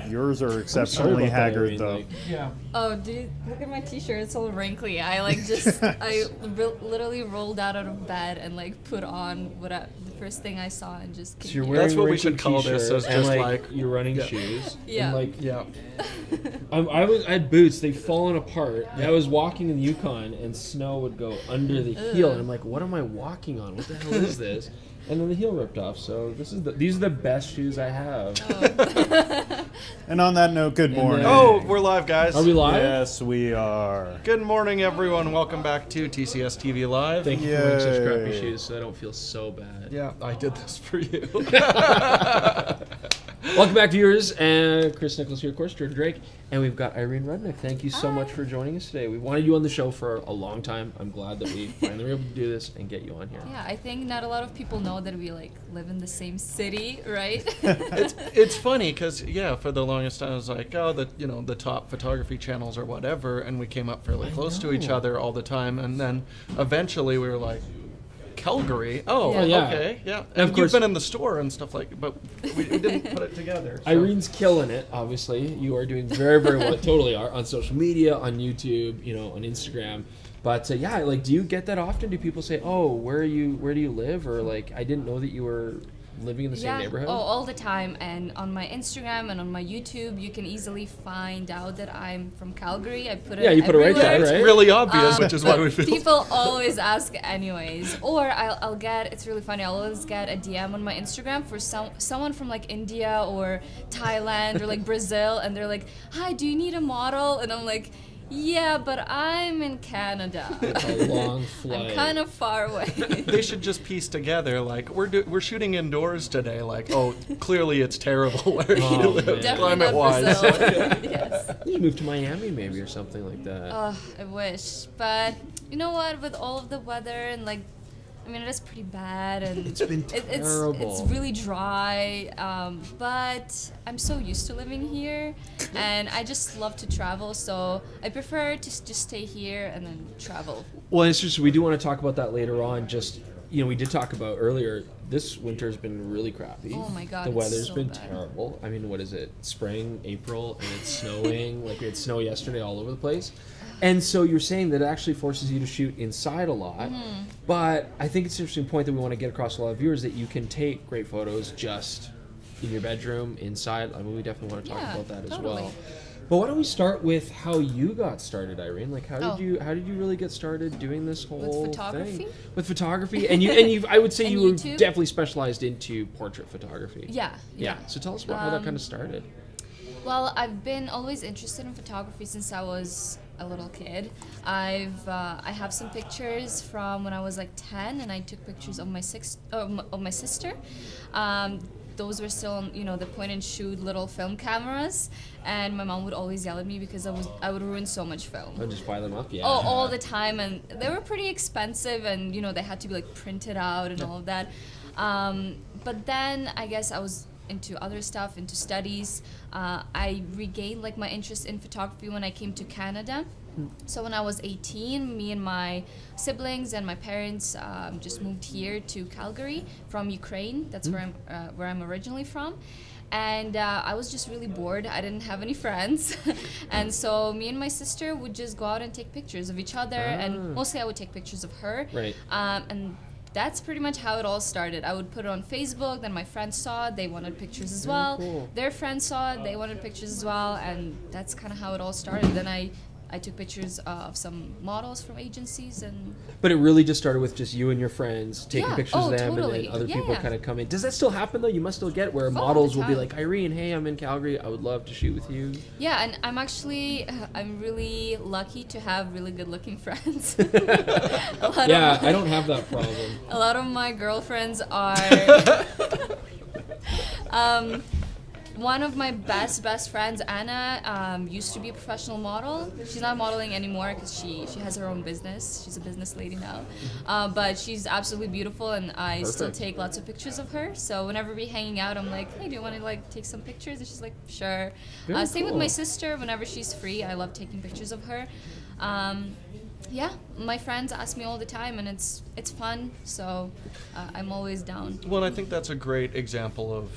Yours are exceptionally haggard, though. Yeah. Oh, dude, look at my t-shirt. It's all wrinkly. I literally rolled out of bed and like put on the first thing I saw and just came So you're here. wearing That's what we should call this, t-shirt is and, just like like your running shoes. Yeah. And like Yeah. I had boots. They've fallen apart. I was walking in the Yukon and snow would go under the heel, and I'm like, what am I walking on? What the hell is this? And then the heel ripped off. So these are the best shoes I have. Oh. And on that note, good morning. Oh, we're live, guys. Are we live? Yes, we are. Good morning, everyone. Welcome back to TCSTV Live. Thank you for wearing such Yay. crappy shoes, so I don't feel so bad. Yeah, I did this for you. Welcome back, viewers. Chris Nichols here, of course, George Drake, and we've got Irene Rudnyk. Thank you so much for joining us today. We wanted you on the show for a long time. I'm glad that we finally were able to do this and get you on here. Yeah, I think not a lot of people know that we like live in the same city, right? It's funny because for the longest time I was like, the top photography channels or whatever, and we came up fairly close to each other all the time, and then eventually we were like, Calgary. Oh, Yeah. okay, yeah. And And of you've course- been in the store and stuff but we didn't put it together. So. Irene's killing it, obviously. You are doing very, very well. Totally are. On social media, on YouTube, on Instagram. But do you get that often? Do people say, oh, where do you live? Or like, I didn't know that you were living in the same neighborhood? Oh, all the time. And on my Instagram and on my YouTube, you can easily find out that I'm from Calgary. I put it you put it right everywhere. there, It's right? really obvious, which is why we feel. People always ask anyways. Or I'll get, it's really funny, I'll always get a DM on my Instagram for someone from like India or Thailand or like Brazil, and they're like, hi, do you need a model? And I'm like, yeah, but I'm in Canada. It's a long flight. I'm kind of far away. They should just piece together like we're shooting indoors today. Like, oh, clearly it's terrible where Oh, you live, man. Definitely not climate-wise. Brazil. Yes. You should move to Miami maybe or something like that. Oh, I wish. But you know what? With all of the weather and like, I mean, it is pretty bad, and It's been terrible. It's really dry. But I'm so used to living here, and I just love to travel. So I prefer to just stay here and then travel. Well, it's just, we do want to talk about that later on. Just, we did talk about earlier, this winter has been really crappy. Oh my God, The it's weather's so been bad. terrible. I mean, what is it? Spring, April, and it's snowing. Like, we had snow yesterday all over the place. And so you're saying that it actually forces you to shoot inside a lot. Mm-hmm. But I think it's an interesting point that we want to get across to a lot of viewers, that you can take great photos just in your bedroom, inside. I mean, we definitely want to talk about that as totally. well. But why don't we start with how you got started, Irene? Like, how Oh. did you really get started doing this whole photography? thing? With photography? And you I would say And you were YouTube? definitely specialized into portrait photography. Yeah. So tell us about how that kind of started. Well, I've been always interested in photography since I was a little kid. I have some pictures from when I was like 10, and I took pictures of my sister. Those were still on, the point and shoot little film cameras, and my mom would always yell at me because I would ruin so much film. I'll just fire them up, yeah. Oh, all the time, and they were pretty expensive, and they had to be like printed out and all of that. But then I guess I was into other stuff, into studies. I regained like my interest in photography when I came to Canada. So when I was 18, me and my siblings and my parents just moved here to Calgary from Ukraine. That's where I'm originally from. And I was just really bored. I didn't have any friends. And so me and my sister would just go out and take pictures of each other. And mostly I would take pictures of her. Right. And that's pretty much how it all started. I would put it on Facebook, then my friends saw it, they wanted pictures as well. Cool. Their friends saw it, they wanted pictures as well, and that's kind of how it all started. Then I took pictures of some models from agencies, and But it really just started with just you and your friends taking Yeah. pictures Oh, of them, totally. and then other people Yeah. kind of come in. Does that still happen though? You must still get where All models the will be time. like, Irene, hey, I'm in Calgary. I would love to shoot with you. yeah, and I'm really lucky to have really good looking friends. Yeah, I don't have that problem. A lot of my girlfriends are one of my best friends, Anna, used to be a professional model. She's not modeling anymore because she has her own business. She's a business lady now. But she's absolutely beautiful, and I still Perfect. take lots of pictures of her. So whenever we're hanging out, I'm like, hey, do you want to like take some pictures? And she's like, sure. Very Same with cool. my sister. Whenever she's free, I love taking pictures of her. Yeah, my friends ask me all the time, and it's fun. So I'm always down. Well, I think that's a great example of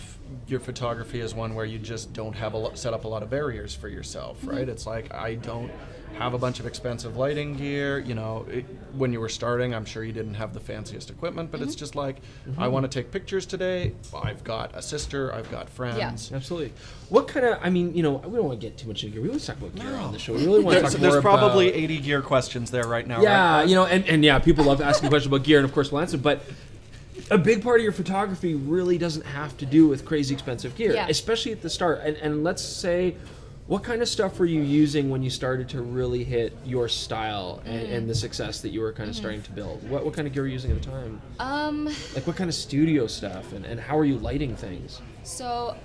your photography is one where you just don't have set up a lot of barriers for yourself, right? It's like, I don't have a bunch of expensive lighting gear. You know, when you were starting, I'm sure you didn't have the fanciest equipment, but it's just like, I want to take pictures today. I've got a sister, I've got friends. Yeah. Absolutely. What kind of, I mean, you know, we don't want to get too much into gear. We always talk about gear on the show. We really want to talk more There's about... probably 80 gear questions there right now, Yeah, right? you know, and yeah, people love asking questions about gear, and of course we'll answer, but a big part of your photography really doesn't have to do with crazy expensive gear, Yeah. especially at the start. And let's say, what kind of stuff were you using when you started to really hit your style and the success that you were kind of starting to build? What kind of gear were you using at the time? Like what kind of studio stuff, and how are you lighting things? So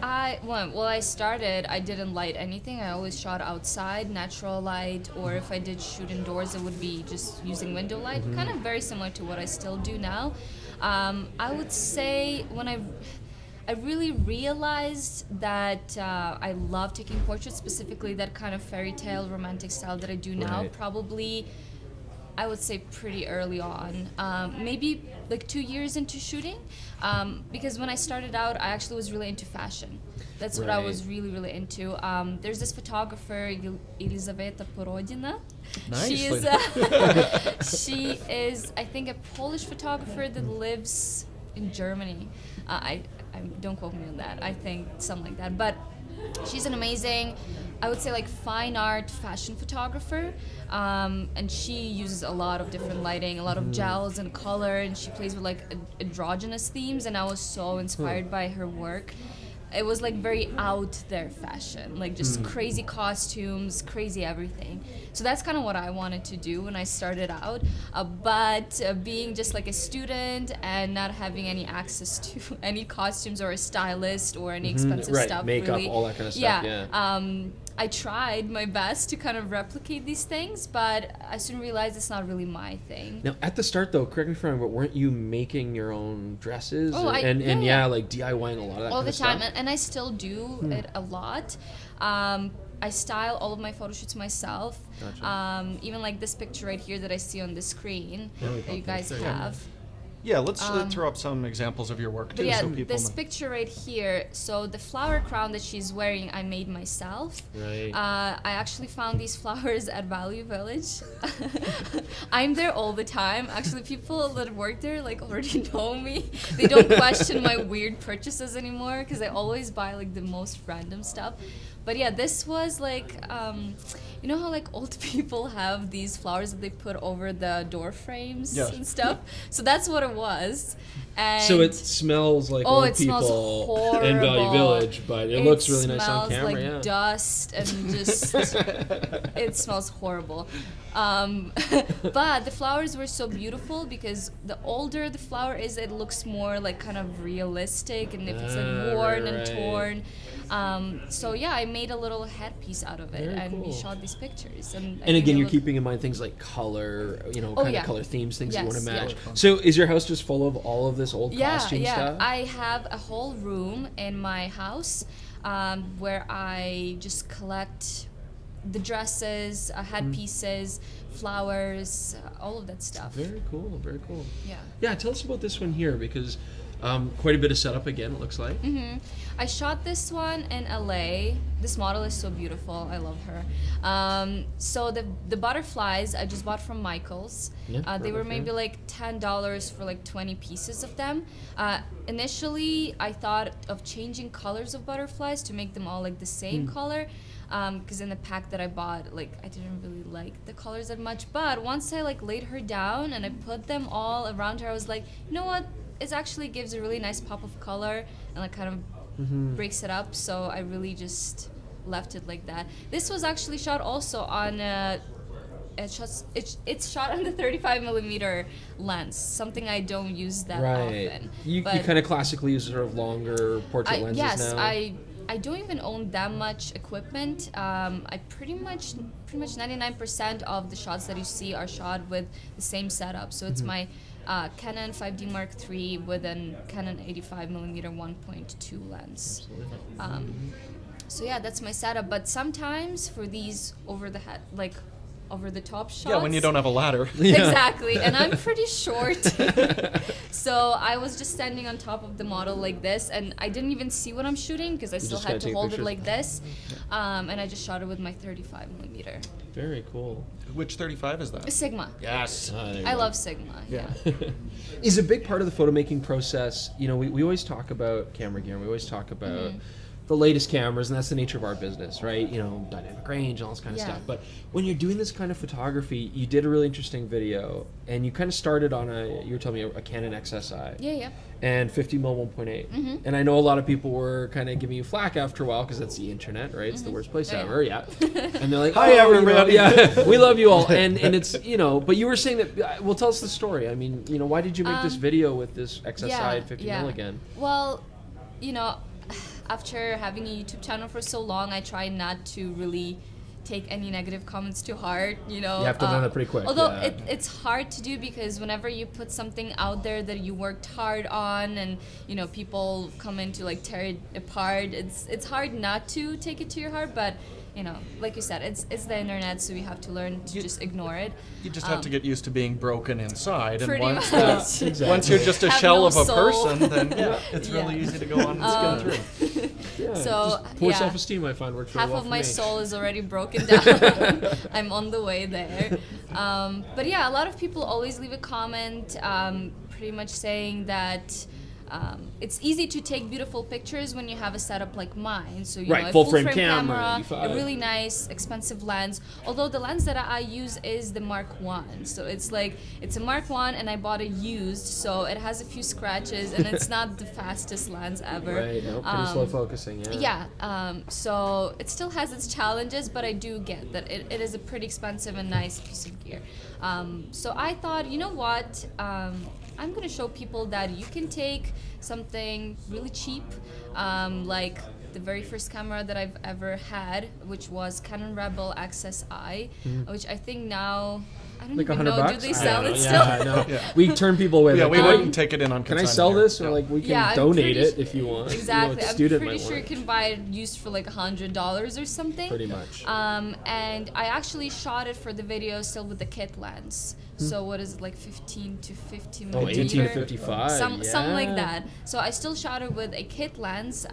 I started, I didn't light anything. I always shot outside, natural light, or if I did shoot indoors, it would be just using window light, kind of very similar to what I still do now. I would say when I really realized that I love taking portraits, specifically that kind of fairy tale romantic style that I do now, Right. probably I would say pretty early on, maybe like 2 years into shooting, because when I started out, I actually was really into fashion. That's what I was really, really into. There's this photographer, Elizaveta Porodina. Nice. She is, I think, a Polish photographer that lives in Germany. I don't quote me on that. I think something like that. But she's an amazing, I would say, like fine art fashion photographer, and she uses a lot of different lighting, a lot of gels and color, and she plays with like androgynous themes, and I was so inspired by her work. It was like very out there fashion, like just crazy costumes, crazy everything. So that's kind of what I wanted to do when I started out. But being just like a student and not having any access to any costumes or a stylist or any expensive stuff, makeup, really. all that kind of stuff. Yeah. I tried my best to kind of replicate these things, but I soon realized it's not really my thing. Now, at the start, though, correct me if I'm wrong, but weren't you making your own dresses? Oh, yeah, like DIYing a lot of that all kind the of time, stuff? and I still do it a lot. I style all of my photo shoots myself. Gotcha. Even like this picture right here that I see on the screen Yeah, we that you got guys picture, have. Yeah, let's throw up some examples of your work too, But yeah, so people this know. picture right here, so the flower crown that she's wearing, I made myself. Right. I actually found these flowers at Value Village. I'm there all the time. Actually, people that work there like already know me. They don't question my weird purchases anymore because I always buy like the most random stuff. But yeah, this was like, you know how like old people have these flowers that they put over the door frames and stuff? So that's what it was. And So it smells like old it smells people in Value horrible. Village, but it looks really nice on smells camera. like Yeah. dust and just it smells horrible. But the flowers were so beautiful because the older the flower is, it looks more like kind of realistic, and if it's like worn and torn. So yeah, I made a little headpiece out of it, Very and we cool. shot these pictures. And And again, you're keeping in mind things like color, you know, kind yeah. of color themes, things you want to Yes, match. yeah. So is your house just full of all of this old costume stuff? I have a whole room in my house where I just collect the dresses, headpieces, flowers, all of that stuff. Very cool, very cool. Yeah. Yeah, tell us about this one here, because quite a bit of setup again, it looks like. I shot this one in LA. This model is so beautiful. I love her. So the butterflies I just bought from Michael's. Yeah, They were okay. maybe like $10 for like 20 pieces of them. Initially, I thought of changing colors of butterflies to make them all like the same color. Because in the pack that I bought, like I didn't really like the colors that much. But once I like laid her down and I put them all around her, I was like, you know what? It actually gives a really nice pop of color and like kind of breaks it up. So I really just left it like that. This was actually shot also on it's shot on the 35mm lens, something I don't use that often. You But kind of classically use sort of longer portrait lenses yes, now. I don't even own that much equipment. I pretty much 99% of the shots that you see are shot with the same setup. So it's my Canon 5D Mark III with a Canon 85mm 1.2 lens. So yeah, that's my setup. But sometimes for these over the head, like over the top shots. Yeah, when you don't have a ladder. Exactly, and I'm pretty short. So I was just standing on top of the model like this, and I didn't even see what I'm shooting because I still had to hold it like this. And I just shot it with my 35mm. Very cool. Which 35 is that? Sigma. Yes. I love Sigma. Yeah. Is a big part of the photo making process, you know, we always talk about camera gear, and we always talk about the latest cameras, and that's the nature of our business, right? You know, dynamic range, all this kind of stuff. But when you're doing this kind of photography, you did a really interesting video, and you kind of started on you were telling me a Canon XSI. Yeah. And 50mm 1.8. And I know a lot of people were kind of giving you flack after a while because it's the internet, right? It's the worst place ever, And they're like, hi, everybody. You know, we love you all. And it's, you know, but you were saying that, well, tell us the story. I mean, you know, why did you make this video with this XSI at 50mm again? Well, you know, after having a YouTube channel for so long, I try not to really take any negative comments to heart, you know. You have to learn that pretty quick. Although it's hard to do because whenever you put something out there that you worked hard on and, you know, people come in to like tear it apart, it's hard not to take it to your heart, but you know, like you said, it's the internet, so we have to learn to just ignore it. You just have to get used to being broken inside, and Pretty once much. once you're just a Have shell no of a soul. person, then it's really easy to go on and skim through. So Poor self-esteem, I find, works really half well of for my me. soul is already broken down. I'm on the way there. But yeah, a lot of people always leave a comment pretty much saying that it's easy to take beautiful pictures when you have a setup like mine. So you know, a full-frame camera, camera, a really nice, expensive lens. Although the lens that I use is the Mark 1. So it's like, it's a Mark 1 and I bought it used, so it has a few scratches and it's not the fastest lens ever. Right, no, pretty slow focusing, so it still has its challenges, but I do get that it is a pretty expensive and nice piece of gear. So I thought, you know what, I'm going to show people that you can take something really cheap, like the very first camera that I've ever had, which was Canon Rebel XSI, which I think now, I don't Like even know, $100? do they sell it still? Yeah, I know. We turn people away. Yeah, like, we wouldn't take it in on can I consignment sell here. this? Or like, we can I'm donate pretty it if you want. Exactly. You know, a I'm student pretty might sure you want it. can buy it used for like $100 or something. Pretty much. And I actually shot it for the video still with the kit lens. So what is it, like 15 to 50 Oh, millimeter? 18 to 55. Something like that. So I still shot it with a kit lens.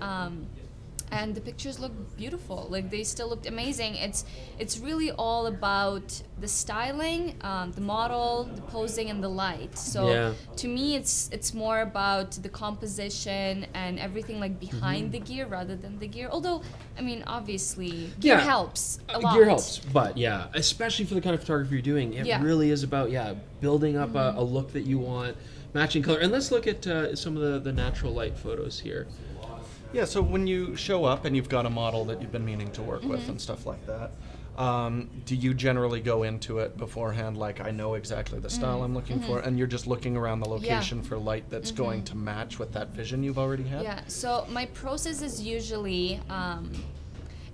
And the pictures look beautiful. Like, they still looked amazing. It's really all about the styling, the model, the posing, and the light. So to me, it's more about the composition and everything like behind the gear rather than the gear. Although, I mean, obviously, gear helps a lot. Gear helps, but especially for the kind of photography you're doing, it really is about building up a look that you want, matching color. And let's look at some of the natural light photos here. Yeah, so when you show up and you've got a model that you've been meaning to work with and stuff like that, do you generally go into it beforehand, like, I know exactly the style I'm looking for, and you're just looking around the location for light that's going to match with that vision you've already had? Yeah, so my process is usually,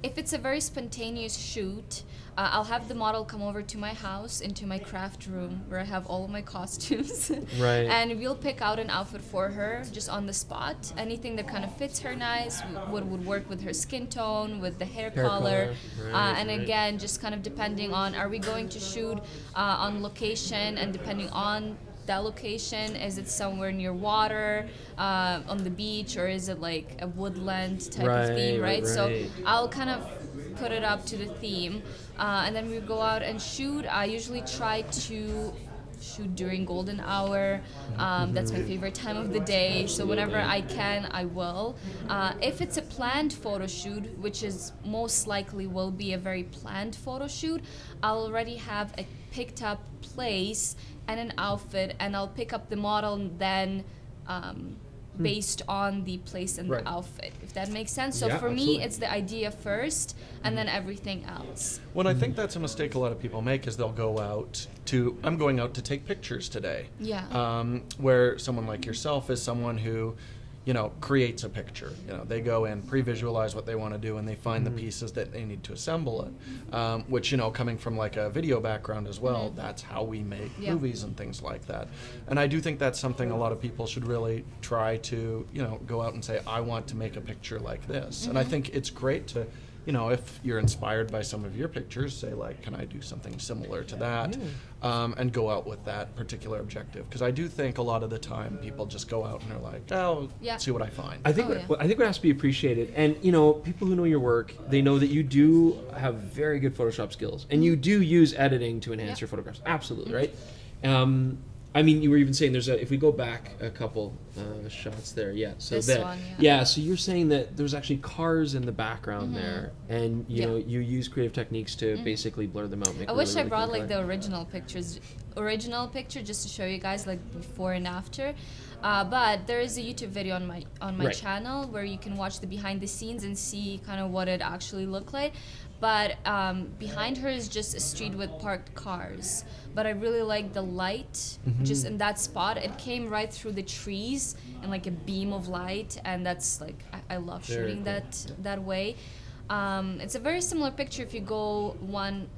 if it's a very spontaneous shoot, I'll have the model come over to my house, into my craft room, where I have all of my costumes. Right. And we'll pick out an outfit for her, just on the spot. Anything that kind of fits her nice, would work with her skin tone, with the hair color. And again, just kind of depending on, are we going to shoot on location, and depending on that location, is it somewhere near water, on the beach, or is it like a woodland type of theme, right? So I'll kind of put it up to the theme, and then we go out and shoot. I usually try to shoot during golden hour. That's my favorite time of the day, so whenever I can, I will. If it's a planned photo shoot, which is most likely will be a very planned photo shoot, I'll already have a picked up place and an outfit, and I'll pick up the model and then based on the place and the outfit, if that makes sense. So for me, it's the idea first and then everything else. Well, I think that's a mistake a lot of people make, is they'll go out to, I'm going out to take pictures today. Yeah. Where someone like yourself is someone who, you know, creates a picture. You know, they go in, pre-visualize what they want to do, and they find the pieces that they need to assemble it. Which, you know, coming from like a video background as well, that's how we make movies and things like that. And I do think that's something a lot of people should really try to, you know, go out and say, I want to make a picture like this. And I think it's great to you know, if you're inspired by some of your pictures, say like, can I do something similar to that, and go out with that particular objective? Because I do think a lot of the time people just go out and they're like, oh, see what I find. I think I think what has to be appreciated, and you know, people who know your work, they know that you do have very good Photoshop skills, and you do use editing to enhance your photographs. Absolutely, right? I mean, you were even saying if we go back a couple shots there, so this that, one, so you're saying that there's actually cars in the background there, and you know, you use creative techniques to basically blur them out. I wish I brought like the original picture just to show you guys like before and after. But there is a YouTube video on my channel where you can watch the behind the scenes and see kind of what it actually looked like. But behind her is just a street with parked cars. But I really like the light just in that spot. It came right through the trees and like a beam of light, and that's like I love shooting that way. It's a very similar picture if you go one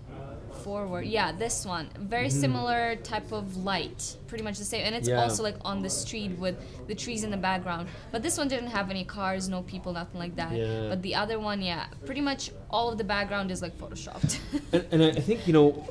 forward. Yeah, this one. Very similar type of light. Pretty much the same. And it's also like on the street with the trees in the background. But this one didn't have any cars, no people, nothing like that. Yeah. But the other one, pretty much all of the background is like photoshopped. and I think, you know,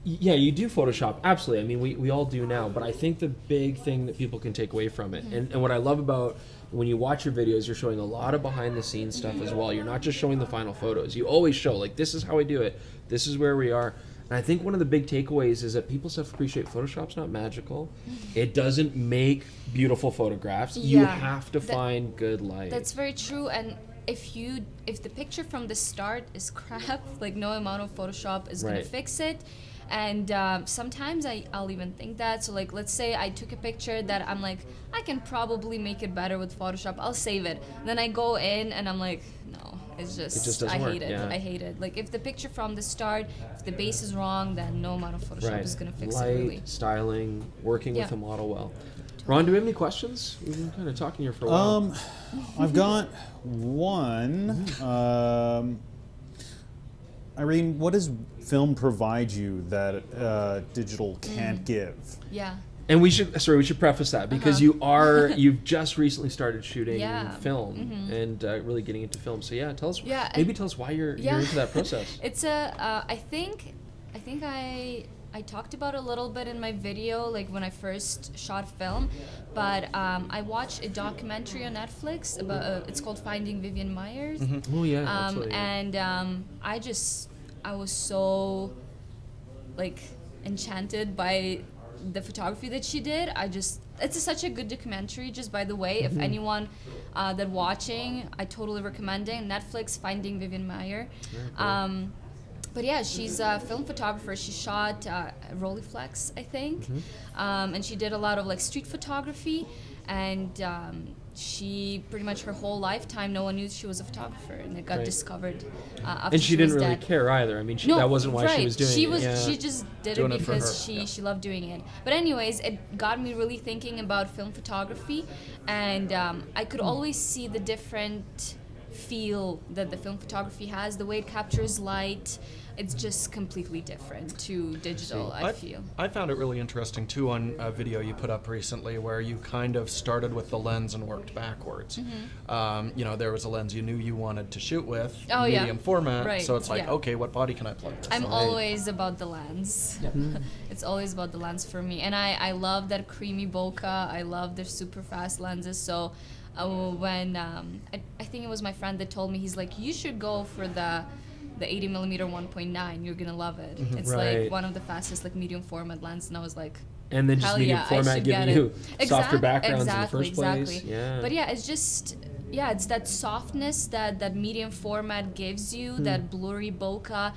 you do Photoshop. Absolutely. I mean, we all do now. But I think the big thing that people can take away from it, and what I love about when you watch your videos, you're showing a lot of behind the scenes stuff as well. You're not just showing the final photos. You always show, like, this is how I do it. This is where we are. And I think one of the big takeaways is that people have to appreciate Photoshop's not magical. It doesn't make beautiful photographs. You have to find good light. That's very true. And if the picture from the start is crap, like no amount of Photoshop is going to fix it. And sometimes I'll even think that. So like, let's say I took a picture that I'm like, I can probably make it better with Photoshop. I'll save it. And then I go in and I'm like, no, it just doesn't I work. hate it. I hate it. Like if the picture from the start, if the base is wrong, then no amount of Photoshop is going to fix light, it really. styling, working with the model well. Ron, do we have any questions? We've been kind of talking here for a while. I've got one. Irene, what does film provide you that digital can't give? Yeah. And we should preface that because you've just recently started shooting film and really getting into film. So tell us tell us why you're into that process. It's I think I talked about it a little bit in my video, like when I first shot film, but I watched a documentary on Netflix about it's called Finding Vivian Myers. Oh yeah, absolutely. And I was so like enchanted by the photography that she did. It's such a good documentary, just by the way. If anyone that watching, I totally recommend it. Netflix, Finding Vivian Myers. But yeah, she's a film photographer. She shot Rolleiflex, I think, and she did a lot of like street photography, and she pretty much her whole lifetime no one knew she was a photographer, and it got discovered after and she didn't was really dead. care either. I mean, that wasn't why she was doing it. She just did it because she loved doing it. But anyways, it got me really thinking about film photography, and I could always see the different feel that the film photography has, the way it captures light. It's just completely different to digital, I feel. I found it really interesting, too, on a video you put up recently where you kind of started with the lens and worked backwards. You know, there was a lens you knew you wanted to shoot with, medium format, so it's like, okay, what body can I plug this? I'm always about the lens. It's always about the lens for me. And I love that creamy bokeh. I love their super fast lenses. So when, I think it was my friend that told me, he's like, you should go for the 80mm 1.9, you're gonna love it. It's like one of the fastest like medium format lens, and I was like, and then just medium format giving you softer backgrounds in the first place. But it's just it's that softness that medium format gives you, that blurry bokeh,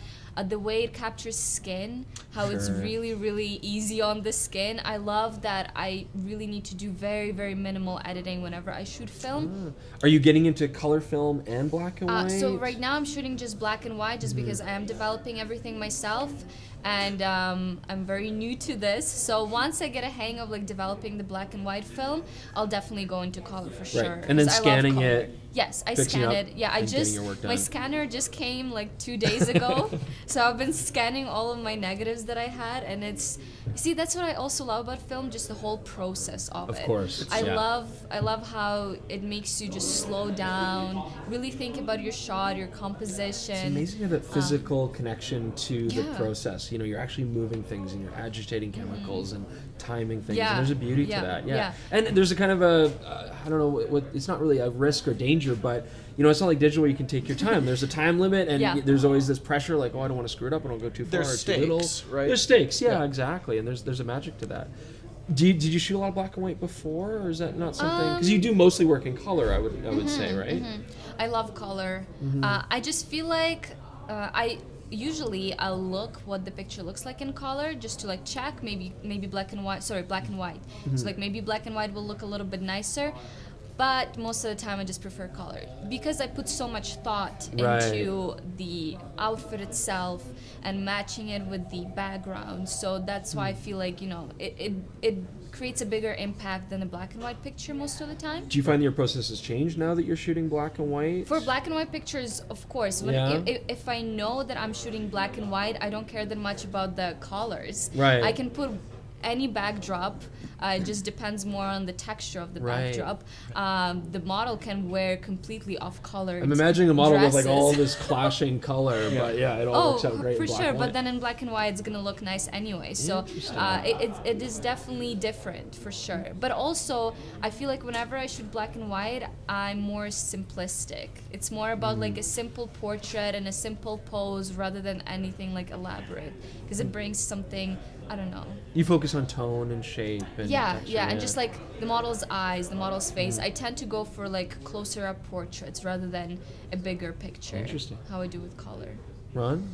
the way it captures skin, how it's really, really easy on the skin. I love that I really need to do very, very minimal editing whenever I shoot film. Are you getting into color film and black and white? So right now I'm shooting just black and white, just because I am developing everything myself, and I'm very new to this. So once I get a hang of like developing the black and white film, I'll definitely go into color for sure. And then scanning it Yes, I Fixing scan up it. Yeah, I and getting just your work my done. scanner just came like 2 days ago, so I've been scanning all of my negatives that I had, and it's see that's what I also love about film, just the whole process of it. Of course, I yeah. love how it makes you just slow down, really think about your shot, your composition. It's amazing to have that physical connection to the yeah. process. You know, you're actually moving things and you're agitating chemicals and timing things. Yeah, And there's a beauty yeah, to that. yeah. And there's a kind of I don't know, what it's not really a risk or danger, but you know, it's not like digital where you can take your time. There's a time limit, and Yeah. there's always this pressure, like, oh, I don't want to screw it up, I don't go too far There's or too little. stakes, right? There's stakes, yeah, Yeah. exactly. And there's a magic to that. Did you shoot a lot of black and white before, or is that not something? Because you do mostly work in color, I would say, right? I love color. I just feel like I'll look what the picture looks like in color just to like check maybe black and white. Sorry, black and white. So like maybe black and white will look a little bit nicer. But most of the time I just prefer color because I put so much thought Right. into the outfit itself and matching it with the background. So that's why I feel like, you know, it creates a bigger impact than a black and white picture most of the time. Do you find that your process has changed now that you're shooting black and white? For black and white pictures, of course. When Yeah. if I know that I'm shooting black and white, I don't care that much about the colors. Right. I can put any backdrop. It just depends more on the texture of the Right. backdrop. The model can wear completely off-colored I'm imagining a model with like all dresses. this clashing color, but yeah, it all works out great for in black sure. and white. But then in black and white, it's gonna look nice anyway. So it is definitely different for sure. But also, I feel like whenever I shoot black and white, I'm more simplistic. It's more about like a simple portrait and a simple pose rather than anything like elaborate, because it brings something. I don't know. You focus on tone and shape and texture, And just like the model's eyes, the model's face, I tend to go for like closer up portraits rather than a bigger picture. Interesting. How I do with color. Ron,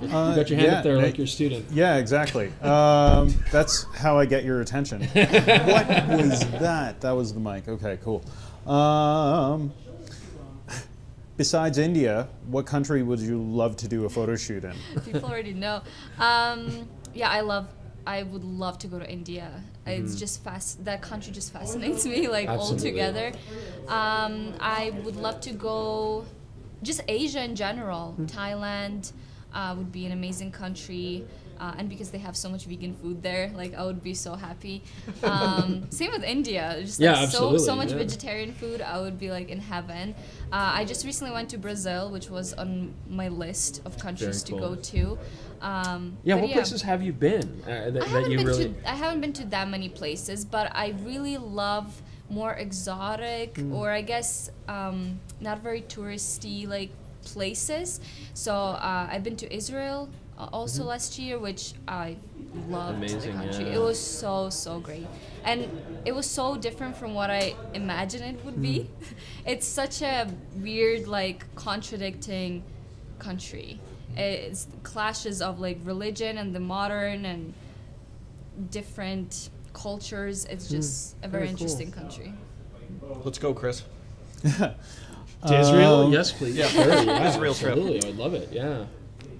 you got your hand yeah, up there Nick. like your student. Yeah, exactly. That's how I get your attention. What was that? That was the mic. Okay, cool. Besides India, what country would you love to do a photo shoot in? People already know. I would love to go to India. It's just that country just fascinates me, like Absolutely. altogether. I would love to go, just Asia in general. Thailand would be an amazing country. And because they have so much vegan food there, like I would be so happy. Same with India, just like so absolutely, much yeah. vegetarian food. I would be like in heaven. I just recently went to Brazil, which was on my list of countries Very to cool. go to. What places have you been I haven't been to that many places, but I really love more exotic or I guess not very touristy like places. So I've been to Israel also last year, which I loved. Amazing, the country. yeah. It was so great, and it was so different from what I imagined it would be. It's such a weird, like contradicting country. It's clashes of like religion and the modern and different cultures. It's just a very Very cool. interesting country. Let's go, Chris. To Israel? Yes, please. Yeah. Sure, yeah, Israel trip. absolutely. I would love it. Yeah.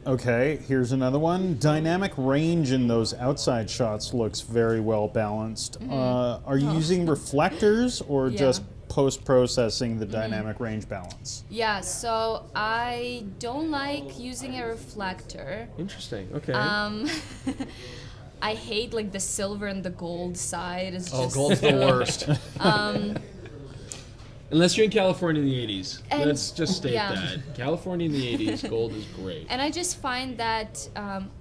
Okay, here's another one. Dynamic range in those outside shots looks very well balanced. Are you using reflectors or Yeah. just post-processing the dynamic range balance? Yeah, so I don't like using a reflector. Interesting. Okay. I hate like the silver and the gold side. It's Oh, just gold's the worst. Unless you're in California in the 80s. And- Let's just state yeah. that. California in the 80s, gold is great. And I just find that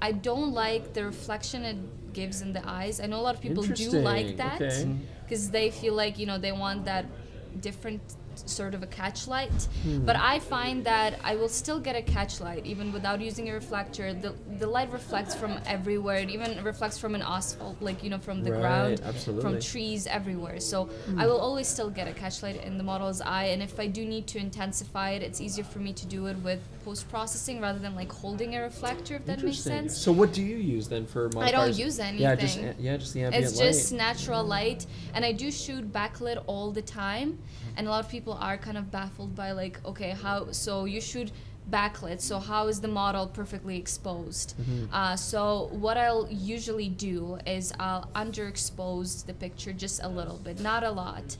I don't like the reflection it gives in the eyes. I know a lot of people do Interesting, like that okay. because they feel like, you know, they want that different sort of a catch light. But I find that I will still get a catch light even without using a reflector. The light reflects from everywhere. It even reflects from an asphalt, like, you know, from the Right, ground, absolutely. from trees, everywhere. So I will always still get a catch light in the model's eye. And if I do need to intensify it, it's easier for me to do it with post-processing rather than like holding a reflector, if that makes Interesting. sense. So what do you use then for modifiers? I don't use anything. Yeah, just the ambient It's light. just natural light, and I do shoot backlit all the time, and a lot of people are kind of baffled by like, okay, how, so you shoot backlit, so how is the model perfectly exposed? So what I'll usually do is I'll underexpose the picture just a little bit, not a lot.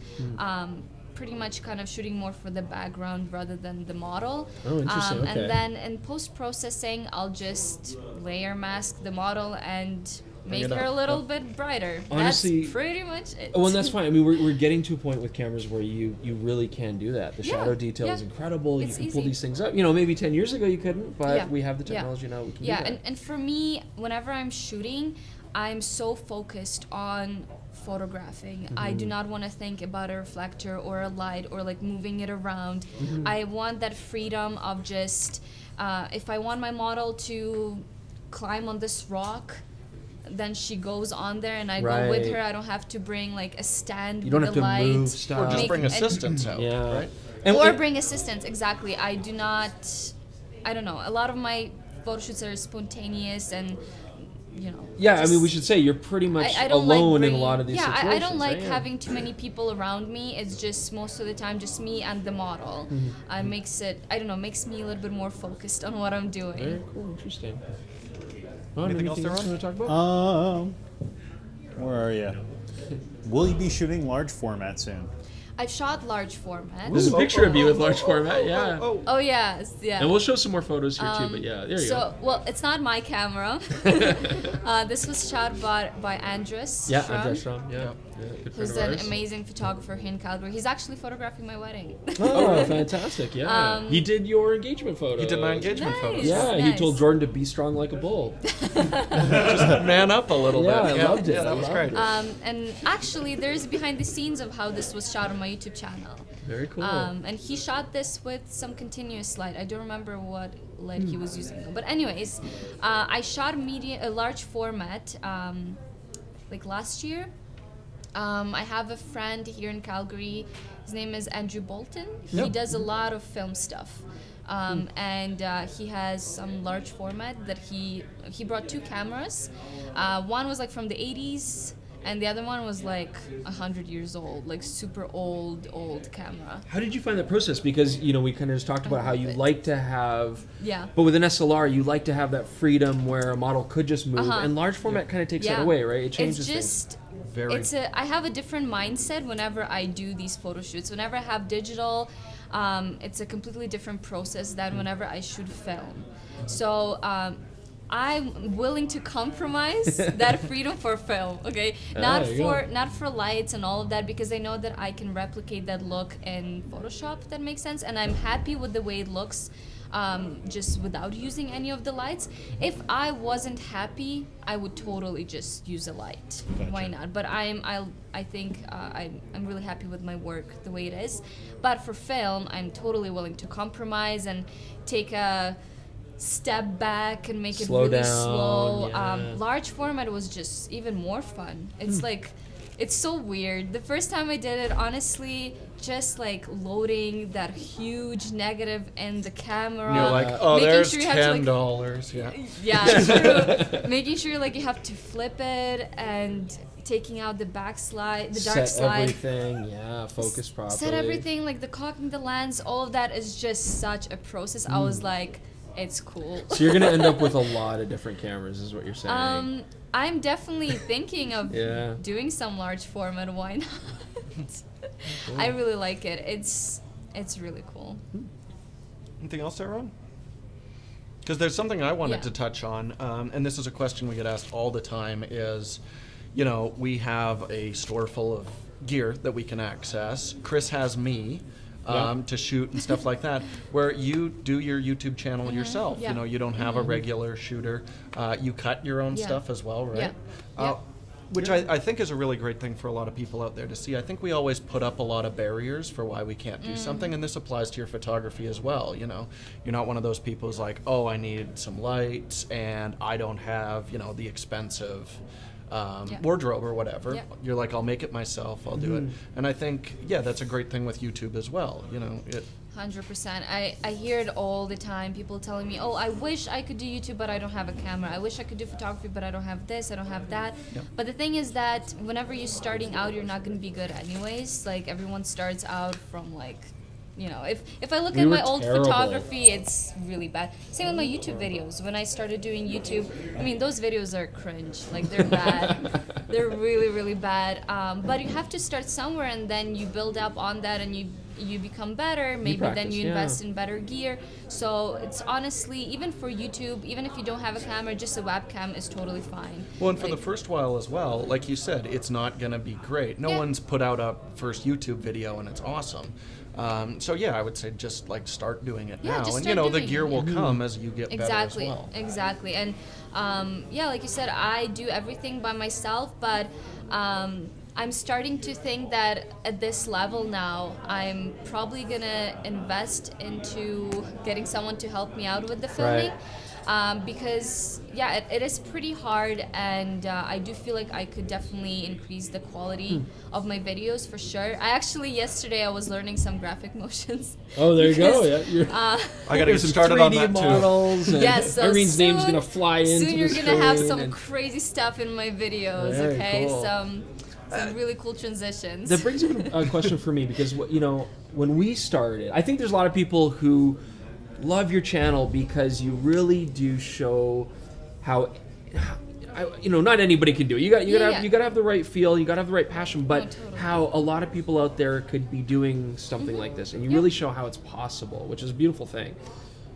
pretty much kind of shooting more for the background rather than the model. Oh, interesting. Okay. And then in post-processing, I'll just layer mask the model and make it her a up. little bit brighter. Honestly- that's pretty much it. Well, and that's fine. I mean, we're getting to a point with cameras where you really can do that. The Yeah, shadow detail is yeah. incredible. It's you can pull easy. these things up. You know, maybe 10 years ago you couldn't, but Yeah, we have the yeah. technology now. We can Yeah, do that. and for me, whenever I'm shooting, I'm so focused on photographing. I do not want to think about a reflector or a light or like moving it around. I want that freedom of just, if I want my model to climb on this rock, then she goes on there and I go with Right. her. I don't have to bring like a stand You don't with have a to light. move Or stuff. just bring and- assistants out, Yeah. right? And or and- bring assistants, exactly. I do not, I don't know, a lot of my photo shoots are spontaneous and, you know. Yeah, I mean, just- we should say you're pretty much I don't like alone in a bringing- lot of these yeah, situations. I don't like right? having too many people around me. It's just most of the time just me and the model. Makes it, I don't know, makes me a little bit more focused on what I'm doing. Very cool, interesting. Ron, Anything else there, Ron? you want to talk about? Where are you? Will you be shooting large format soon? I've shot large format. There's a picture of you with large format, yeah. Oh yes, yeah. And we'll show some more photos here too, but yeah, there you So, well, it's not my camera. This was shot by Andres. go. Yeah, Schramm, Andres Schramm, yeah. yeah, good who's friend an of ours. amazing photographer here in Calgary. He's actually photographing my wedding. Oh, fantastic, yeah. He did your engagement photo. He did my engagement Nice. photos. Yeah, he Nice. told Jordan to be strong like a bull. Just man up a little Yeah, bit. I loved it. Yeah, I that was loved great. it. And actually, there's behind the scenes of how this was shot on my YouTube channel. Very cool. And he shot this with some continuous light. I don't remember what light he was using. But anyways, I shot a large format like last year. I have a friend here in Calgary. His name is Andrew Bolton. He does a lot of film stuff. And he has some large format that he brought 2 cameras. One was like from the 80s. And the other one was like 100 years old, like super old camera. How did you find that process? Because, you know, we kind of just talked about how you love it. like to have, Yeah. but with an SLR, you like to have that freedom where a model could just move, Uh-huh. and large format kind of takes that Yeah. away, right? It changes It's things. just Very. I have a different mindset whenever I do these photo shoots. Whenever I have digital, it's a completely different process than whenever I shoot film. So I'm willing to compromise that freedom for film. Okay, not there you for go. not for lights and all of that, because I know that I can replicate that look in Photoshop. If that makes sense, and I'm happy with the way it looks. Just without using any of the lights. If I wasn't happy, I would totally just use a light. Gotcha. Why not? But I think I'm really happy with my work the way it is. But for film, I'm totally willing to compromise and take a step back and make Slow it really down, slow. yeah. Large format was just even more fun. It's like, it's so weird. The first time I did it, honestly, just like loading that huge negative in the camera. And you're like, oh, making there's sure you have to, like, $10. Yeah. yeah, true. Making sure like you have to flip it and taking out the backslide, the dark Set slide. everything, yeah, focus properly. Set everything, like the cocking the lens, all of that is just such a process. I was like, it's cool. So you're gonna end up with a lot of different cameras, is what you're saying. I'm definitely thinking of Yeah. doing some large format. Why not? I really like it. It's really cool. Anything else there, Ron? Because there's something I wanted Yeah. to touch on, and this is a question we get asked all the time, is, you know, we have a store full of gear that we can access. Chris has me to shoot and stuff like that, where you do your YouTube channel yourself. Yeah. You know, you don't have a regular shooter. You cut your own Yeah. stuff as well, right? Yeah. Yeah. Which I think is a really great thing for a lot of people out there to see. I think we always put up a lot of barriers for why we can't do something, and this applies to your photography as well. You know, you're not one of those people who's like, oh, I need some lights, and I don't have, you know, the expensive wardrobe or whatever. Yeah. You're like, I'll make it myself, I'll do it. And I think, yeah, that's a great thing with YouTube as well. You know, 100%. I hear it all the time. People telling me, oh, I wish I could do YouTube, but I don't have a camera. I wish I could do photography, but I don't have this, I don't have that. Yep. But the thing is that whenever you're starting out, you're not going to be good anyways. Like, everyone starts out from, like, you know, if I look We at were my old terrible. photography, it's really bad. Same with my YouTube videos. When I started doing YouTube, I mean, those videos are cringe. Like, they're bad. They're really, really bad. But you have to start somewhere, and then you build up on that, and you become better. Maybe then practice, you yeah. invest in better gear. So it's honestly, even for YouTube, even if you don't have a camera, just a webcam is totally fine. Well, and for Like, the first while as well, like you said, it's not going to be great. No Yeah. one's put out a first YouTube video and it's awesome. So yeah, I would say just like start doing it Yeah, now, just and start the doing gear it. will come as you get Exactly, better as well. exactly. And yeah, like you said, I do everything by myself, but I'm starting to think that at this level now, I'm probably gonna invest into getting someone to help me out with the filming. Because yeah, it is pretty hard, and I do feel like I could definitely increase the quality of my videos for sure. I actually, yesterday I was learning some graphic motions. Oh, there you go. because, Yeah, you're, I got to get some started 3D on that too. models. And Yes, so Irene's name's soon- gonna fly into Soon you're the gonna have screen some and- crazy stuff in my videos, Very okay? cool. Some really cool transitions. That brings up a question for me, because when we started, I think there's a lot of people who love your channel because you really do show how not anybody can do it. You gotta have the right feel, you gotta have the right passion, but totally. how a lot of people out there could be doing something like this, and you really show how it's possible, which is a beautiful thing.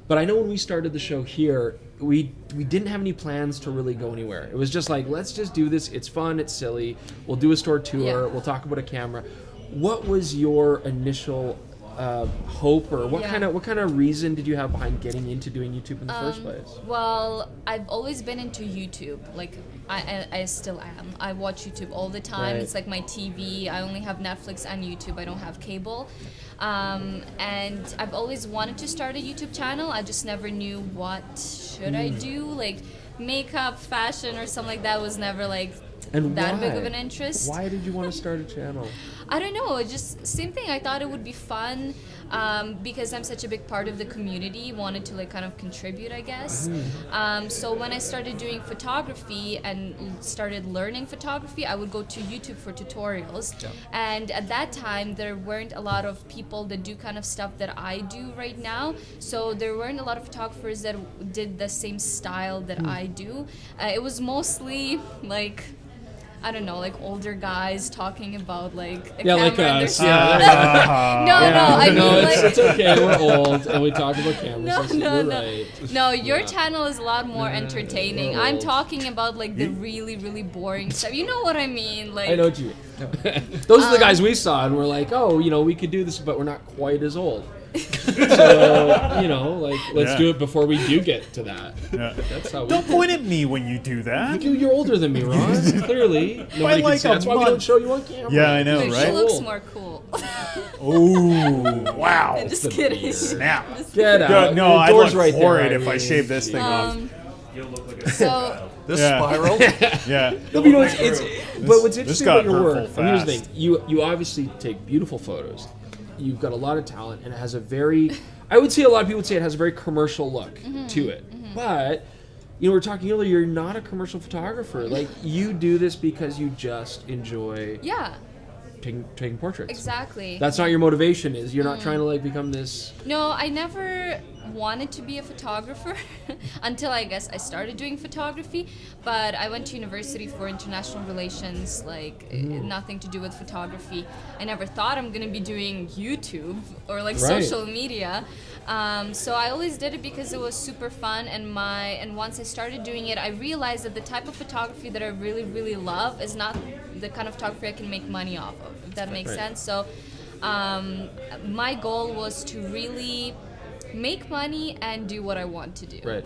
But I know when we started the show here, we didn't have any plans to really go anywhere. It was just like, let's just do this. It's fun. It's silly. We'll do a store tour. Yeah. We'll talk about a camera. What was your initial hope, or what Yeah. kind of reason did you have behind getting into doing YouTube in the first place? Well, I've always been into YouTube. Like, I still am. I watch YouTube all the time. Right. It's like my TV. I only have Netflix and YouTube. I don't have cable. And I've always wanted to start a YouTube channel. I just never knew what should I do. Like, makeup, fashion, or something like that was never like And that why? big of an interest. Why did you want to start a channel? I don't know, it just same thing. I thought it would be fun because I'm such a big part of the community, wanted to like kind of contribute, I guess. So when I started doing photography and started learning photography, I would go to YouTube for tutorials. Yeah. And at that time, there weren't a lot of people that do kind of stuff that I do right now. So there weren't a lot of photographers that did the same style that I do. It was mostly like, I don't know, like older guys talking about like a Yeah, camera like and us. their Yeah. no, I mean, no, like, it's okay. We're old and we talk about cameras. No, You're no, no. right. No, your Yeah. channel is a lot more entertaining. we're I'm old. talking about like the really, really boring stuff. You know what I mean? Like, I know what you mean. Those are the guys we saw, and we're like, oh, we could do this, but we're not quite as old. So, let's Yeah. do it before we do get to that. Yeah. That's how we Don't point at me when you do that. You're older than me, Ron. Clearly. Nobody like can see. a That's why we month. don't show you on camera. Yeah, I know, dude, right? she looks Old. more cool. Oh, wow. Just the kidding. beard. Snap. Get out. God, no, The I'd door's look right there, horrid if I Irene. shaved this thing off. So This Yeah. spiral. Yeah. No, but but what's interesting got about your work, hurtful and here's the fast. thing, you obviously take beautiful photos. You've got a lot of talent, and it has a very, I would say a lot of people would say it has a very commercial look to it. But, we were talking earlier, you're not a commercial photographer. Like, you do this because you just enjoy yeah, taking portraits. exactly. That's not your motivation, is you're not trying to become this. No, I never wanted to be a photographer until I guess I started doing photography. But I went to university for international relations, nothing to do with photography. I never thought I'm gonna be doing YouTube or Right. social media. So I always did it because it was super fun, and once I started doing it, I realized that the type of photography that I really, really love is not the kind of photography I can make money off of, if that makes Right. sense. So my goal was to really make money and do what I want to do. Right.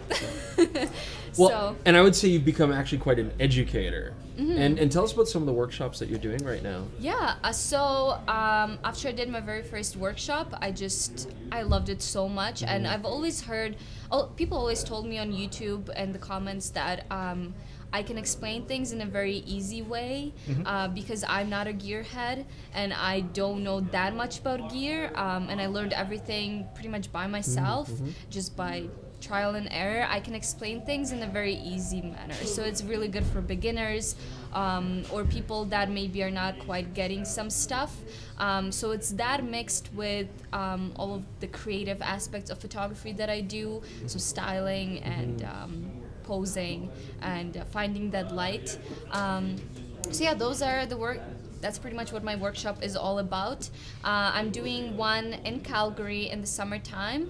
Well, So and I would say you've become actually quite an educator. And tell us about some of the workshops that you're doing right now. yeah, after I did my very first workshop, I loved it so much, and I've always heard, people always told me on YouTube and the comments that I can explain things in a very easy way because I'm not a gearhead and I don't know that much about gear, and I learned everything pretty much by myself, just by trial and error, I can explain things in a very easy manner. So it's really good for beginners or people that maybe are not quite getting some stuff. So it's that mixed with all of the creative aspects of photography that I do, so styling and posing and finding that light. So yeah, those are the work. That's pretty much what my workshop is all about. I'm doing one in Calgary in the summertime,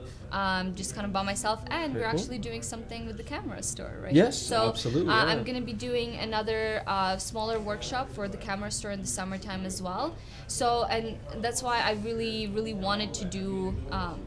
just kind of by myself, and we're actually doing something with the camera store, right? Yes, so, absolutely. I'm going to be doing another smaller workshop for the camera store in the summertime as well. So, and that's why I really wanted to do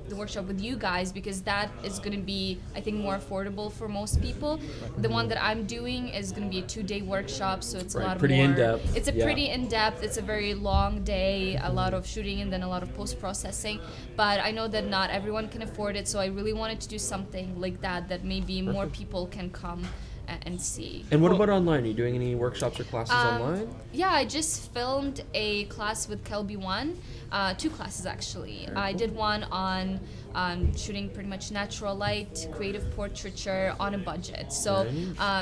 the workshop with you guys, because that is going to be, I think, more affordable for most people. The one that I'm doing is going to be a 2-day workshop, so it's a lot pretty more in-depth. It's a pretty in-depth. It's a very long day, a lot of shooting and then a lot of post-processing. But I know that not everyone can afford it, so I really wanted to do something like that maybe more people can come and see. And what about online? Are you doing any workshops or classes online? Yeah, I just filmed a class with Kelby One, 2 classes actually. I did one on shooting pretty much natural light, creative portraiture on a budget. So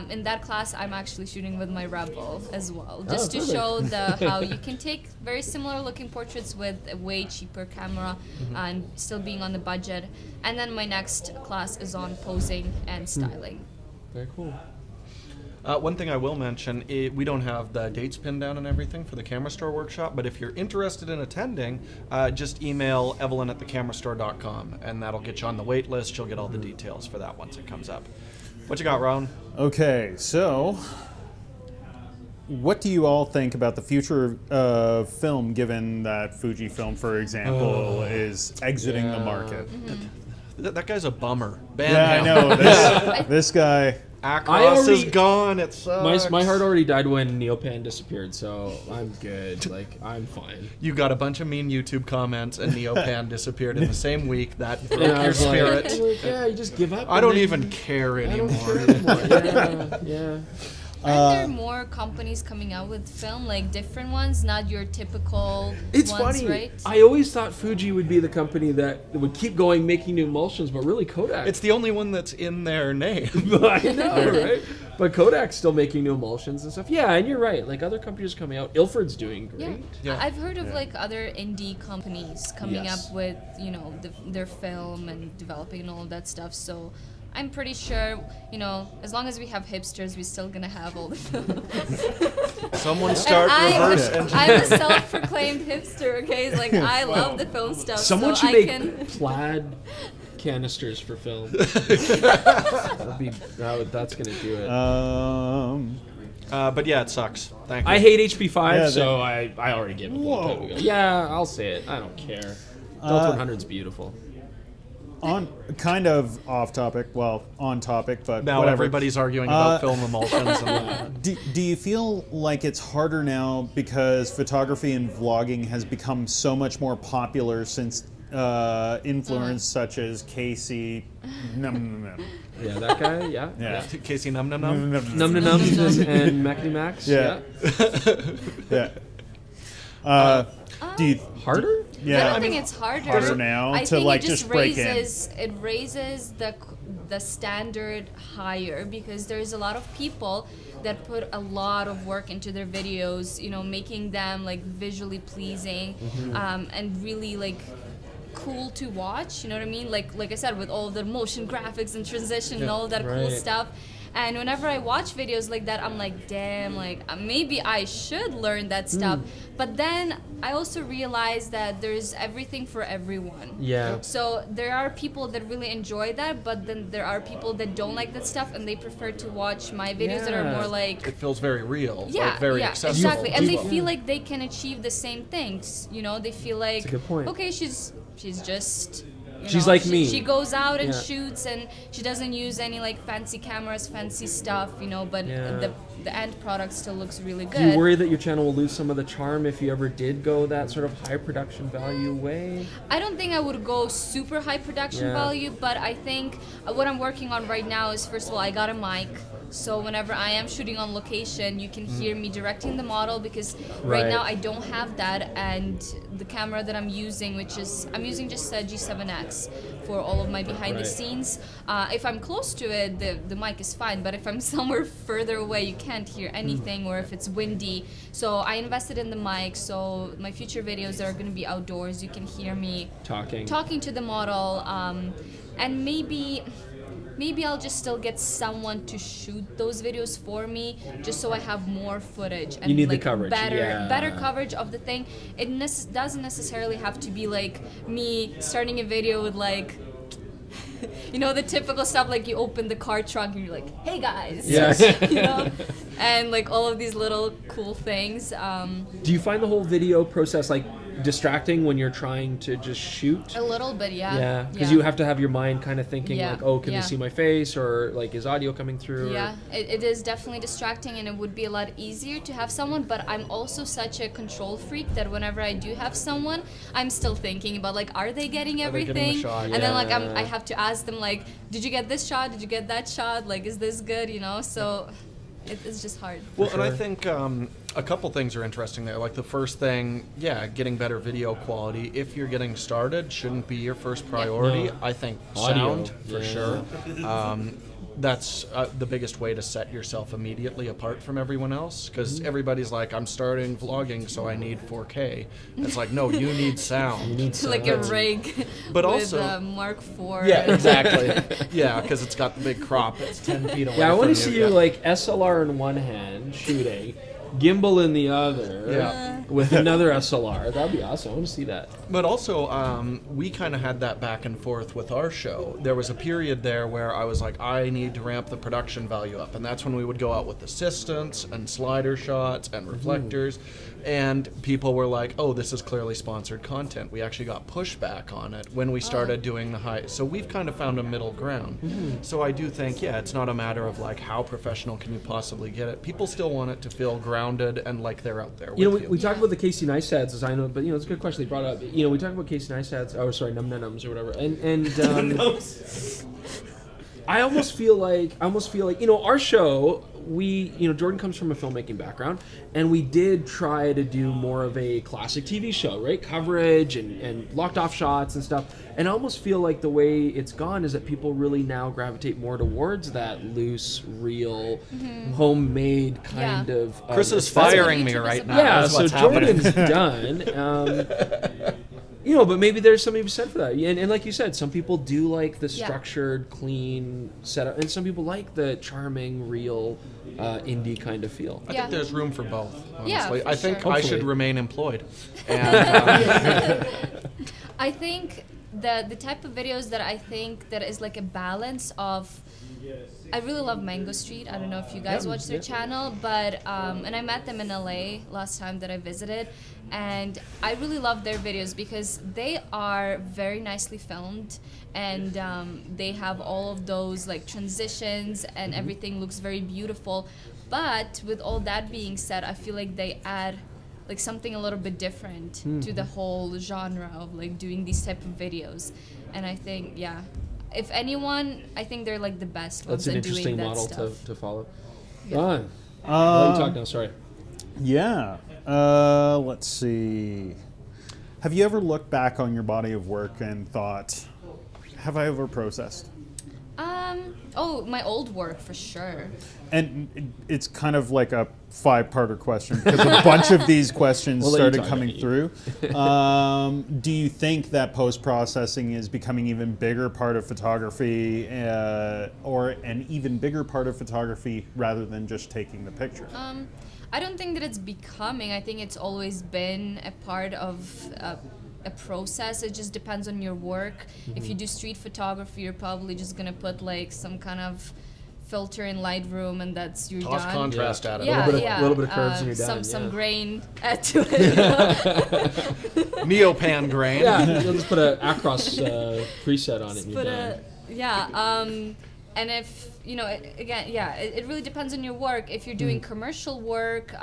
in that class, I'm actually shooting with my Rebel as well, just to show how you can take very similar looking portraits with a way cheaper camera and still being on the budget. And then my next class is on posing and styling. Very cool. One thing I will mention, we don't have the dates pinned down and everything for the camera store workshop, but if you're interested in attending, just email evelyn@thecamerastore.com and that'll get you on the wait list. You'll get all the details for that once it comes up. What you got, Ron? Okay, so what do you all think about the future of film, given that Fujifilm, for example, is exiting the market? That guy's a bummer. Ban Yeah, I him. know. This guy. Acros is gone. It sucks. My heart already died when Neopan disappeared, so I'm good. Like, I'm fine. You got a bunch of mean YouTube comments, and Neopan disappeared in the same week. That broke And I your was like, spirit. yeah, you just give up. I don't even care I anymore. don't care anymore. Yeah. Aren't there more companies coming out with film, like different ones, not your typical It's ones, funny. right? I always thought Fuji would be the company that would keep going making new emulsions, but really Kodak. It's the only one that's in their name. I know, right? But Kodak's still making new emulsions and stuff. Yeah, and you're right. Like, other companies are coming out. Ilford's doing great. Yeah. I've heard of like other indie companies coming Yes. up with, you know, their film and developing and all of that stuff. So I'm pretty sure, you know, as long as we have hipsters, we're still gonna have all the film. Someone start reverse engineering. I'm a self-proclaimed hipster. Okay, it's like I love the film stuff. Someone so should I make can. plaid canisters for film. That's gonna do it. But yeah, it sucks. Thank you. I hate HP5, Yeah, so I already gave up a long time ago. Yeah, I'll say it. I don't care. Delta 100's beautiful. On kind of off topic, well, on topic, but Now whatever. everybody's arguing about film emulsions. And Do you feel like it's harder now because photography and vlogging has become so much more popular since influence such as Casey? Yeah, that guy. Yeah. Yeah. Casey Num Num Num. Num Num Nums and Macny Max. Yeah. Yeah. Do you Harder? Yeah. I don't think it's harder. harder now I to think like it just break in. raises the standard higher, because there's a lot of people that put a lot of work into their videos, you know, making them like visually pleasing and really like cool to watch, you know what I mean? Like I said, with all the motion graphics and transition and all of that cool Right. stuff. And whenever I watch videos like that, I'm like, damn, like maybe I should learn that stuff. But then I also realize that there's everything for everyone. Yeah. So there are people that really enjoy that, but then there are people that don't like that stuff and they prefer to watch my videos that are Yeah. more like, It feels very real. yeah, like very yeah, accessible. exactly. And they as well. feel like they can achieve the same things. You know, they feel like, a good point. okay, she's just. you She's know, like she, me. She goes out and Yeah. shoots, and she doesn't use any like fancy cameras, fancy stuff. You know, but Yeah. the end product still looks really good. Do you worry that your channel will lose some of the charm if you ever did go that sort of high production value way? I don't think I would go super high production Yeah. value, but I think what I'm working on right now is, first of all, I got a mic. So whenever I am shooting on location, you can hear me directing the model, because Right. right now I don't have that, and the camera that I'm using, I'm using just a G7X for all of my behind the Right. scenes. If I'm close to it, the mic is fine, but if I'm somewhere further away, you can't hear anything, or if it's windy. So I invested in the mic, so my future videos that are going to be outdoors, you can hear me talking to the model, and maybe I'll just still get someone to shoot those videos for me, just so I have more footage and You need the like coverage, better coverage of the thing. It doesn't necessarily have to be like me starting a video with like, you know, the typical stuff, like you open the car trunk and you're like, hey guys, Yes. you know, and like all of these little cool things. Do you find the whole video process like distracting when you're trying to just shoot? A little bit, yeah. Yeah, because you have to have your mind kind of thinking Yeah, like, oh, can yeah. they see my face, or like is audio coming through? Yeah, it is definitely distracting, and it would be a lot easier to have someone, but I'm also such a control freak that whenever I do have someone, I'm still thinking about like, are they getting Are they everything? getting the shot? And then like Yeah. I have to ask them like, did you get this shot? Did you get that shot? Like, is this good? You know, so it's just hard. Well, and I sure. think a couple things are interesting there. Like the first thing, yeah, getting better video quality. If you're getting started, shouldn't be your first priority. No. I think Audio, sound for yeah. sure. That's the biggest way to set yourself immediately apart from everyone else, because everybody's like, I'm starting vlogging, so I need 4K. It's like, no, you need sound. You need Like a sound. rig But with also- Mark IV. Yeah, exactly. Yeah, because it's got the big crop. It's 10 feet away. Yeah, I want from to see you yeah. like SLR in one hand shooting, gimbal in the other, Yeah. with another SLR. That'd be awesome. I want to see that. But also, we kind of had that back and forth with our show. There was a period there where I was like, I need to ramp the production value up. And that's when we would go out with assistants and slider shots and reflectors. And people were like, oh, this is clearly sponsored content. We actually got pushback on it when we started doing the high. So we've kind of found a middle ground. So I do think, yeah, it's not a matter of like, how professional can you possibly get it? People still want it to feel grounded and like they're out there with You know, you. we talked about the Casey Neistat's, as I know, but you know, it's a good question they brought up. You know, we talked about Casey Neistat's, oh, sorry, Num Nums or whatever, and I almost feel like, you know, our show, Jordan comes from a filmmaking background, and we did try to do more of a classic TV show, right? Coverage and locked off shots and stuff. And I almost feel like the way it's gone is that people really now gravitate more towards that loose, real, homemade kind Yeah. of. Chris is aesthetic. firing me YouTube is right about. now. Yeah, That's so what's happening. Jordan's done. You know, but maybe there's something to be said for that. And like you said, some people do like the Yeah. structured, clean setup, and some people like the charming, real, indie kind of feel. I Yeah. think there's room for both, Yeah, honestly. for I think sure. I should Hopefully. remain employed. And, I think the type of videos that I think that is like a balance of, I really love Mango Street. I don't know if you guys watch their channel, but and I met them in LA last time that I visited, and I really love their videos because they are very nicely filmed, and they have all of those like transitions, and everything looks very beautiful. But with all that being said, I feel like they add like something a little bit different to the whole genre of like doing these type of videos. And I think, yeah, if anyone, I think they're like the best ones That's an at doing interesting that model stuff. to follow. Yeah. Ron, I'll let you talk now. Sorry. Yeah. Let's see. Have you ever looked back on your body of work and thought, have I overprocessed? Oh, my old work for sure. And it's kind of like a 5-parter question because a bunch of these questions We'll let you started talk, coming yeah. through. Do you think that post-processing is becoming an even bigger part of photography or an even bigger part of photography rather than just taking the picture? I don't think that it's becoming. I think it's always been a part of a process. It just depends on your work. If you do street photography, you're probably just gonna put like some kind of filter in Lightroom, and that's you're toss done. contrast at it. Yeah, little bit of- yeah. little bit of curves and you're done, Some yeah. grain add to it. Neopan grain. Yeah, you'll just put an Acros preset on it and you're But done. and if you know, it really depends on your work. If you're doing commercial work,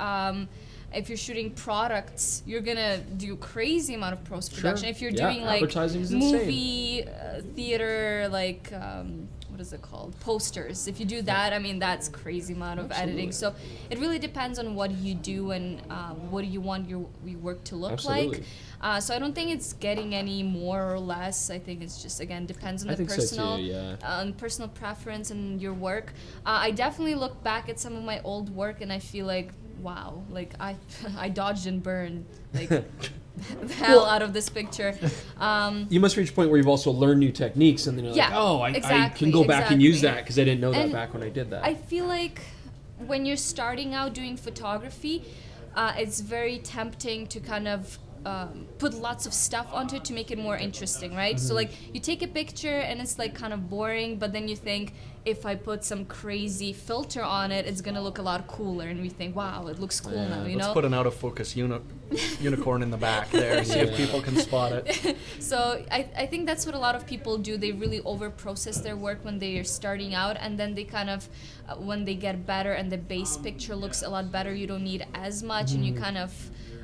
if you're shooting products, you're gonna do crazy amount of post production. Sure. If you're Yeah, doing like advertising is insane. movie, theater, like what what is it called? Posters. If you do that, I mean, that's crazy amount of editing. So it really depends on what you do and what do you want your work to look like. So I don't think it's getting any more or less. I think it's just, again, depends on the personal, personal preference and your work. I definitely look back at some of my old work and I feel like, wow, like I dodged and burned like the hell out of this picture. You must reach a point where you've also learned new techniques and then you're like, oh, I can go back and use that because I didn't know that back when I did that. I feel like when you're starting out doing photography, it's very tempting to kind of put lots of stuff onto it to make it more interesting, right? So like you take a picture and it's like kind of boring, but then you think if I put some crazy filter on it, it's gonna look a lot cooler, and we think, wow, it looks cool now, you know? Let's put an out of focus unicorn in the back there, see if people can spot it. So I think that's what a lot of people do. They really over process their work when they are starting out, and then they kind of when they get better and the base picture looks a lot better, you don't need as much, and you kind of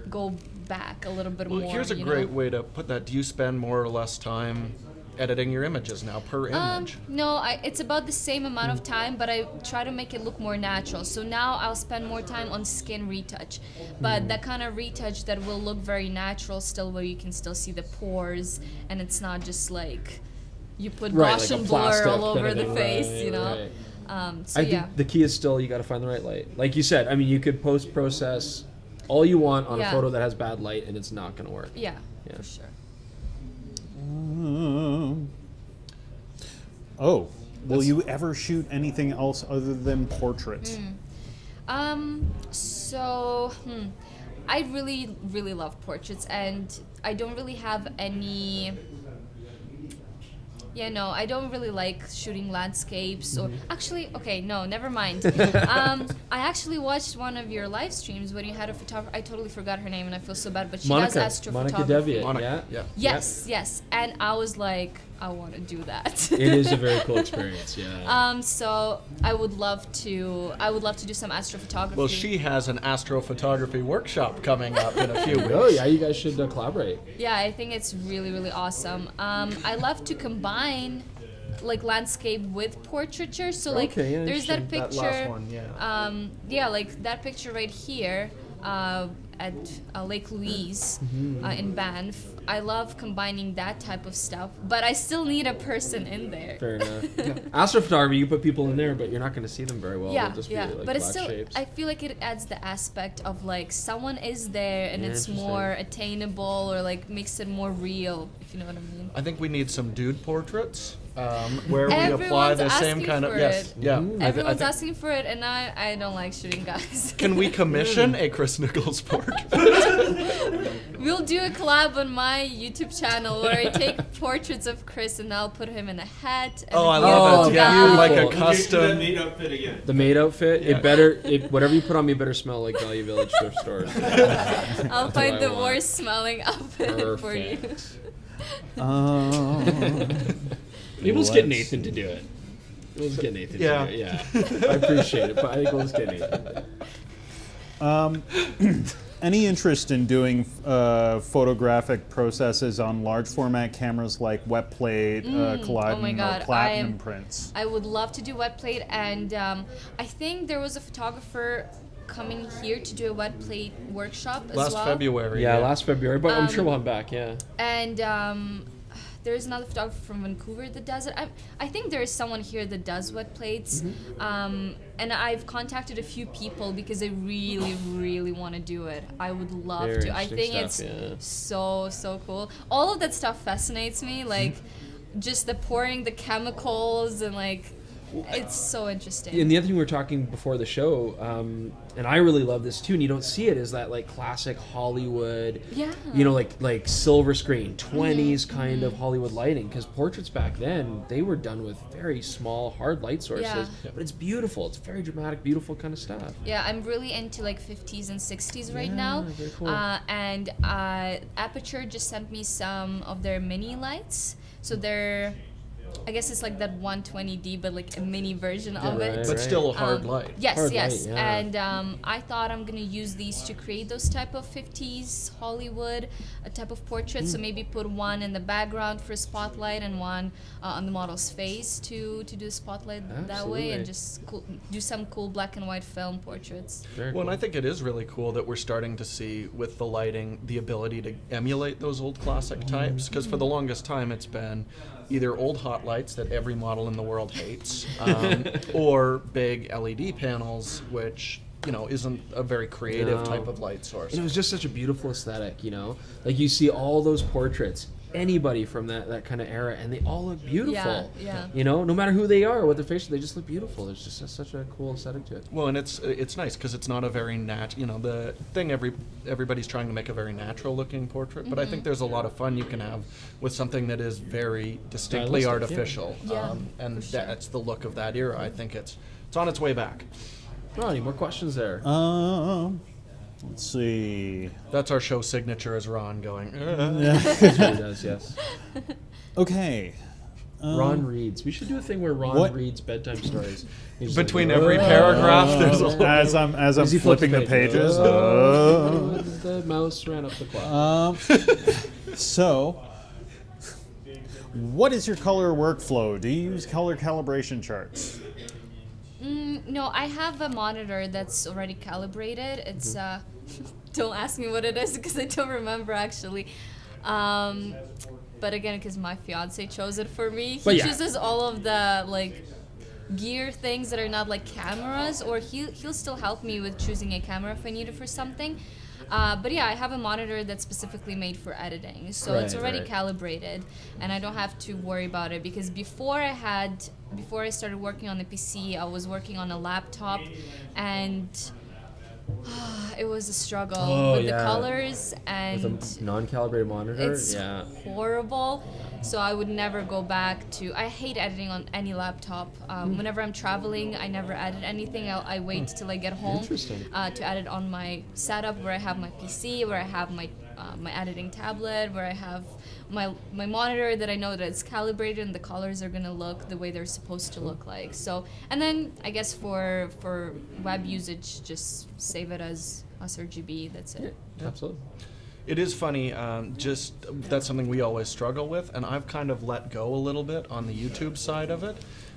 go back a little bit more. Here's a great way to put that. Do you spend more or less time editing your images now per image? No, it's about the same amount of time, but I try to make it look more natural. So now I'll spend more time on skin retouch, but that kind of retouch that will look very natural still, where you can still see the pores and it's not just like you put Gaussian blur all over the face, you know? So I think the key is still you got to find the right light. Like you said, I mean, you could post-process all you want on a photo that has bad light and it's not going to work. Yeah, for sure. Will you ever shoot anything else other than portraits? I really, really love portraits, and I don't really have any... I don't really like shooting landscapes or... Actually, okay, no, never mind. I actually watched one of your live streams when you had a photographer. I totally forgot her name and I feel so bad, but she does astrophotography. Monica, Yes. And I was like, I want to do that. It is a very cool experience, So I would love to do some astrophotography. Well, she has an astrophotography workshop coming up in a few weeks. Oh, yeah, you guys should collaborate. Yeah, I think it's really, really awesome. I love to combine like landscape with portraiture. So like there's that picture. That last one, like that picture right here at Lake Louise in Banff. I love combining that type of stuff, but I still need a person in there. Fair enough. Astrophotography, you put people in there, but you're not going to see them very well. Yeah, They'll just be, like, but it's black still, shapes. I feel like it adds the aspect of like someone is there and it's more attainable, or like makes it more real, if you know what I mean. I think we need some dude portraits where we apply the same kind of... Everyone's asking for it, and I don't like shooting guys. Can we commission a Chris Nichols portrait? We'll do a collab on my YouTube channel where I take portraits of Chris and I'll put him in a hat. And I love that. Yeah, beautiful. like a custom... The maid outfit again. The maid outfit, whatever you put on me better smell like Value Village thrift stores. I'll find the worst smelling outfit for you. Maybe let's get Nathan to do it. Let's get Nathan to do it. Yeah. I appreciate it, but I think let's get Nathan to do it. Any interest in doing photographic processes on large format cameras like wet plate, colliding, or platinum prints? I would love to do wet plate, and I think there was a photographer coming here to do a wet plate workshop as well. Last February. Yeah, last February, but I'm sure we'll have back, And there's another photographer from Vancouver that does it. I think there is someone here that does wet plates. And I've contacted a few people because I really, really want to do it. I would love to. I think it's so cool. All of that stuff fascinates me, like just the pouring the chemicals and like... It's so interesting. And the other thing we were talking before the show, and I really love this too, and you don't see it, is that like classic Hollywood, like silver screen, 20s kind of Hollywood lighting. Because portraits back then, they were done with very small, hard light sources. But it's beautiful. It's very dramatic, beautiful kind of stuff. Yeah, I'm really into like 50s and 60s right now. Very cool. And Aperture just sent me some of their mini lights. So they're... I guess it's like that 120D, but like a mini version of right, it. But still a hard light. Yes, Hard yes. light, yeah. And I thought I'm gonna use these to create those type of 50s Hollywood type of portraits. So maybe put one in the background for spotlight and one on the model's face to do spotlight that way, and Absolutely. just do some cool black and white film portraits. Very Well, and cool. I think it is really cool that we're starting to see with the lighting the ability to emulate those old classic types. Because for the longest time, it's been either old hot lights that every model in the world hates, or big LED panels, which isn't a very creative No. type of light source. And it was just such a beautiful aesthetic, Like you see all those portraits, anybody from that kind of era, and they all look beautiful. Yeah. No matter who they are or what their face, they just look beautiful. There's just such a cool aesthetic to it. Well, and it's nice because it's not a very the thing everybody's trying to make a very natural looking portrait, but I think there's a lot of fun you can have with something that is very distinctly Stylistic, yeah. artificial. Yeah, And for sure. that's the look of that era. I think it's on its way back. Ronnie, more questions there? Let's see. That's our show signature, as Ron going. That's what he does, yes. Okay. Ron reads. We should do a thing where Ron What? reads bedtime stories. He's Between like, every paragraph, there's a As I'm As he flips flipping the the page. pages. The mouse ran up the clock. So, what is your color workflow? Do you use color calibration charts? No, I have a monitor that's already calibrated. It's don't ask me what it is because I don't remember actually. But again, because my fiance chose it for me, But he yeah. chooses all of the like gear things that are not like cameras, or he'll still help me with choosing a camera if I need it for something. But yeah, I have a monitor that's specifically made for editing, so it's Right, already right. calibrated, and I don't have to worry about it because before I started working on the PC, I was working on a laptop, and it was a struggle Oh, with yeah. the colors, and With a non-calibrated monitor? it's Yeah. horrible. So I would never go back to. I hate editing on any laptop. Whenever I'm traveling, I never edit anything. I wait till I get home Interesting. to edit on my setup, where I have my PC, where I have my editing tablet, where I have my monitor that I know that it's calibrated and the colors are gonna look the way they're supposed to look like. So, and then I guess for web usage, just save it as sRGB. That's it. Absolutely. It is funny, that's something we always struggle with, and I've kind of let go a little bit on the YouTube side of it,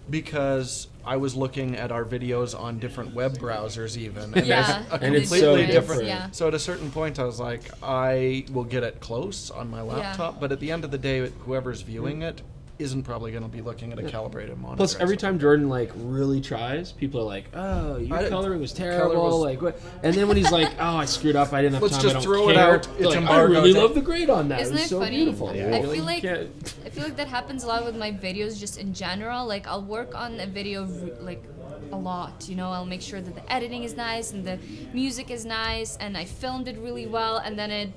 because I was looking at our videos on different web browsers even, and Yeah, there's a And it's completely so different. Yeah. So at a certain point I was like, I will get it close on my laptop, but at the end of the day, whoever's viewing it isn't probably going to be looking at a calibrated monitor. Plus, every So- time Jordan really tries, people are like, "Oh, your coloring was terrible." color was- Like, what? And then when he's like, "Oh, I screwed up. I didn't have Let's time. just I don't throw it care." out. They're It's like, I embargoed. really love the grade on that. Isn't it was it so funny? beautiful. I You're feel like "Can't-" I feel like that happens a lot with my videos, just in general. Like I'll work on a video like a lot, I'll make sure that the editing is nice and the music is nice and I filmed it really well, and then it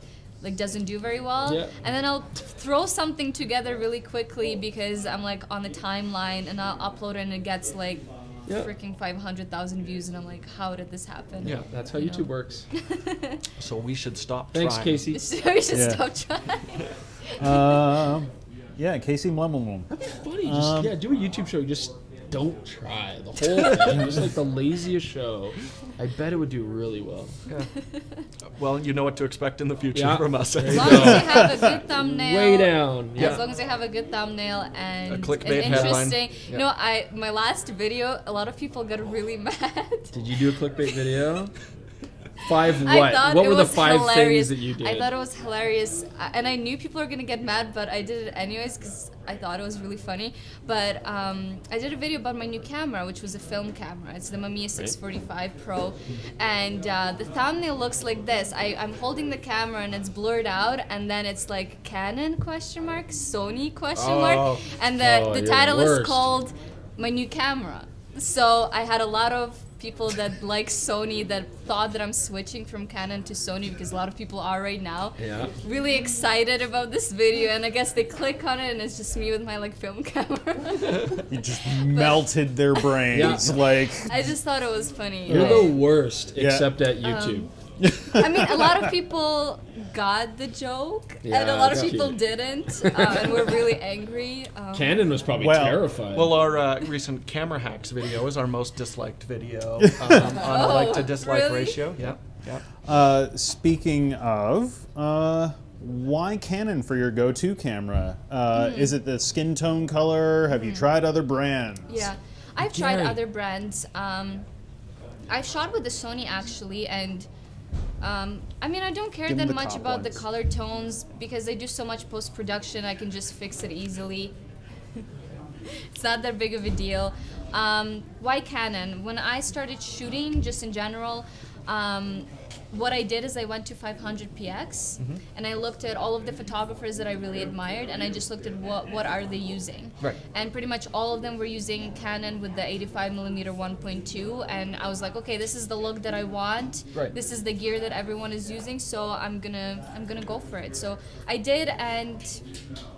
like doesn't do very well. Yeah. And then I'll throw something together really quickly because I'm like on the timeline, and I'll upload it and it gets like Yeah. freaking 500,000 views, and I'm like, how did this happen? Yeah. That's how You YouTube know. works. So we should stop Thanks, trying. Casey. So we should Yeah. stop trying. Yeah, Casey Blumblum. Funny, just do a YouTube show. Just don't try the whole thing. Just like the laziest show. I bet it would do really well. Yeah. Well, you know what to expect in the future Yeah. from us. As long as you have a good thumbnail. Way down. As Yeah. long as I have a good thumbnail and A clickbait it's headline. interesting. Yeah. My last video, a lot of people got really mad. Did you do a clickbait video? 5 I what? thought What it were the was 5 hilarious. things that you did? I thought it was hilarious, and I knew people were gonna get mad, but I did it anyways because I thought it was really funny. But I did a video about my new camera, which was a film camera. It's the Mamiya 645 Pro, and the thumbnail looks like this. I'm holding the camera and it's blurred out, and then it's like Canon ? Sony ? Oh. And Oh, the you're title the is worst. called My New Camera. So I had a lot of people that like Sony that thought that I'm switching from Canon to Sony, because a lot of people are right now. Yeah. Really excited about this video, and I guess they click on it and it's just me with my like film camera. You just melted their brains. Yeah. Like, I just thought it was funny. You're I- the worst, Yeah. except at YouTube. I mean, a lot of people got the joke, Yeah, and a lot of that's people cute. didn't, and were really angry. Canon was probably Well- terrified. Well, our recent camera hacks video is our most disliked video on a like to dislike really? ratio. Yeah. Speaking of, why Canon for your go-to camera? Is it the skin tone color? Have you tried other brands? Yeah, I've tried Gary. other brands. I've shot with the Sony actually, and I mean, I don't care Give 'em that the much top about the ones. color tones because I do so much post-production. I can just fix it easily. It's not that big of a deal. Why Canon? When I started shooting, just in general, what I did is I went to 500px and I looked at all of the photographers that I really admired, and I just looked at what are they using. Right. And pretty much all of them were using Canon with the 85mm 1.2, and I was like, okay, this is the look that I want. Right. This is the gear that everyone is using, so I'm gonna go for it. So I did, and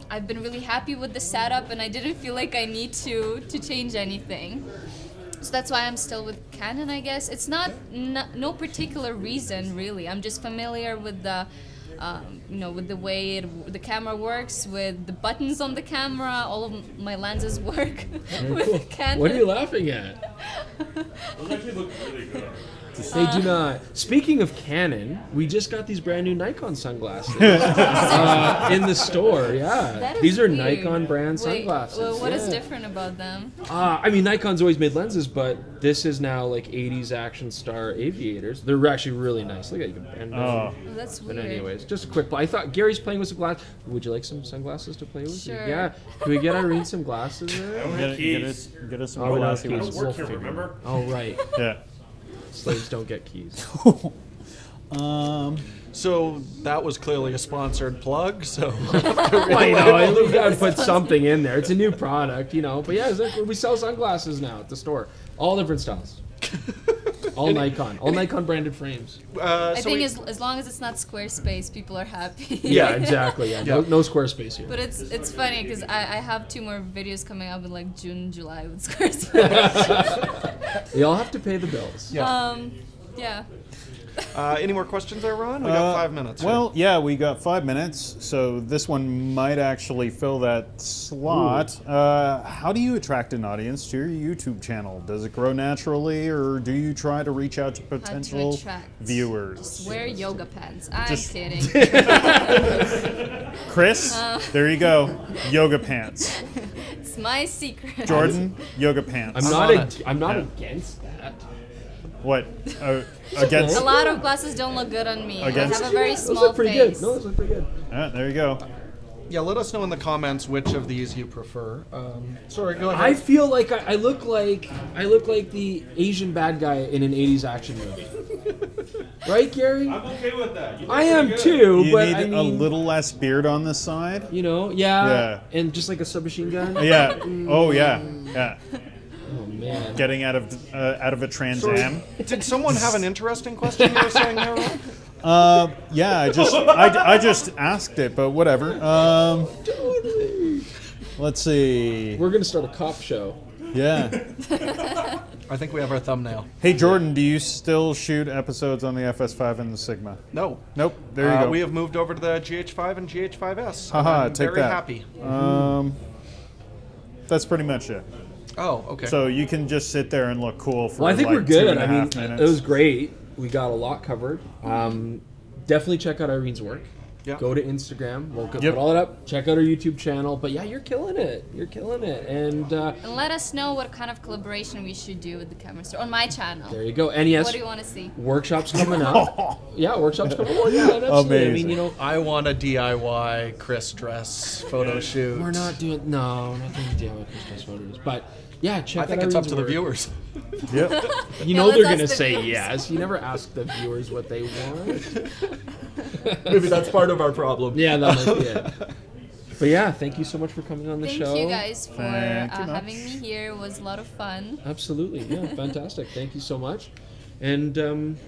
I've been really happy with the setup, and I didn't feel like I need to change anything. So that's why I'm still with Canon, I guess. It's not no particular reason really. I'm just familiar with the, with the way the camera works, with the buttons on the camera. All of my lenses work with Canon. What are you laughing at? Those actually look really good. They do not. Speaking of Canon, we just got these brand new Nikon sunglasses in the store. Yeah, That is these are weird. Nikon brand Wait, sunglasses. well, what is Yeah. different about them? I mean, Nikon's always made lenses, but this is now like 80s action star aviators. They're actually really nice. Look at you can bend them. Oh. Oh, that's But weird. anyways, just a quick play. I thought Gary's playing with some glasses. Would you like some sunglasses to play with? Sure. Yeah. Can we get Irene some glasses I there? don't Get, have get us, keys. get us some Oh, glassy no, I ones. don't work We'll here, figure it remember? Oh, right. Yeah. Slaves don't get keys. So that was clearly a sponsored plug. So I know. We gotta put something in there. It's a new product, you know. But yeah, we sell sunglasses now at the store, all different styles. All Nikon, all Nikon branded frames. I so think we- as long as it's not Squarespace, people are happy. Yeah, exactly. Yeah, Yeah. no Squarespace here. But it's funny because I have 2 more videos coming up in like June, July with Squarespace. They all have to pay the bills. yeah. Yeah. Any more questions there, Ron? We got 5 minutes. here. Well, yeah, we got 5 minutes, so this one might actually fill that slot. How do you attract an audience to your YouTube channel? Does it grow naturally, or do you try to reach out to potential attract. viewers? Just wear yoga pants. I'm Just- kidding. Chris, there you go. Yoga pants. It's my secret. Jordan, yoga pants. I'm not Yeah. against that. What? Against? A lot of glasses don't look good on me. Against- I have a very Those small look pretty face. good. No, those look pretty good. There you go. yeah, let us know in the comments which of these you prefer. Sorry, go ahead. I feel like I look like the Asian bad guy in an 80s action movie. Right, Gary? I'm okay with that. You look I am pretty good. too, You but need I mean, a little less beard on this side. you know, yeah, Yeah. and just like a submachine gun. Yeah. Oh yeah. Yeah. Oh man. Getting out of a Trans Am. Did someone have an interesting question you were saying there, Ron? Yeah. I just asked it, but whatever. Let's see. We're gonna start a cop show. Yeah. I think we have our thumbnail. Hey Jordan, do you still shoot episodes on the FS5 and the Sigma? No. Nope. There you go. We have moved over to the GH5 and GH5S. Haha, I'm take very that. happy. That's pretty much it. Oh, okay. So you can just sit there and look cool for Well, I think like we're good. 2.5 I mean, minutes. it was great. We got a lot covered. Definitely check out Irene's work. Yeah. Go to Instagram. We'll Yep. put all that up. Check out our YouTube channel. But yeah, you're killing it. You're killing it. And And let us know what kind of collaboration we should do with the camera store on my channel. there you go. And yes, What do you want to see? workshops coming up. Yeah, workshops coming up. Yeah, absolutely. I Amazing. mean, you know, I want a DIY Chris dress photo shoot. we're not doing Christmas photos. But yeah, check I out think it's up Irene's to the work. viewers. Yep. You Yeah, know let's they're ask gonna the say viewers. yes. You never ask the viewers what they want. Maybe that's part of our problem. Yeah, that might be it. But yeah, thank you so much for coming on the Thank show. you guys for Thank you much. having me here. It was a lot of fun. Absolutely, yeah, fantastic. Thank you so much. And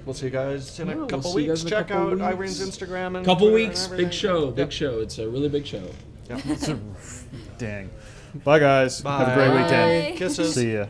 We'll see you guys in a we'll couple see you weeks. guys in a Check couple out weeks. Irene's Instagram and couple Twitter weeks, and big everything. show, big Yep. show. It's a really big show. Dang. Bye guys. Have a great Bye. weekend. Bye. Kisses. See ya.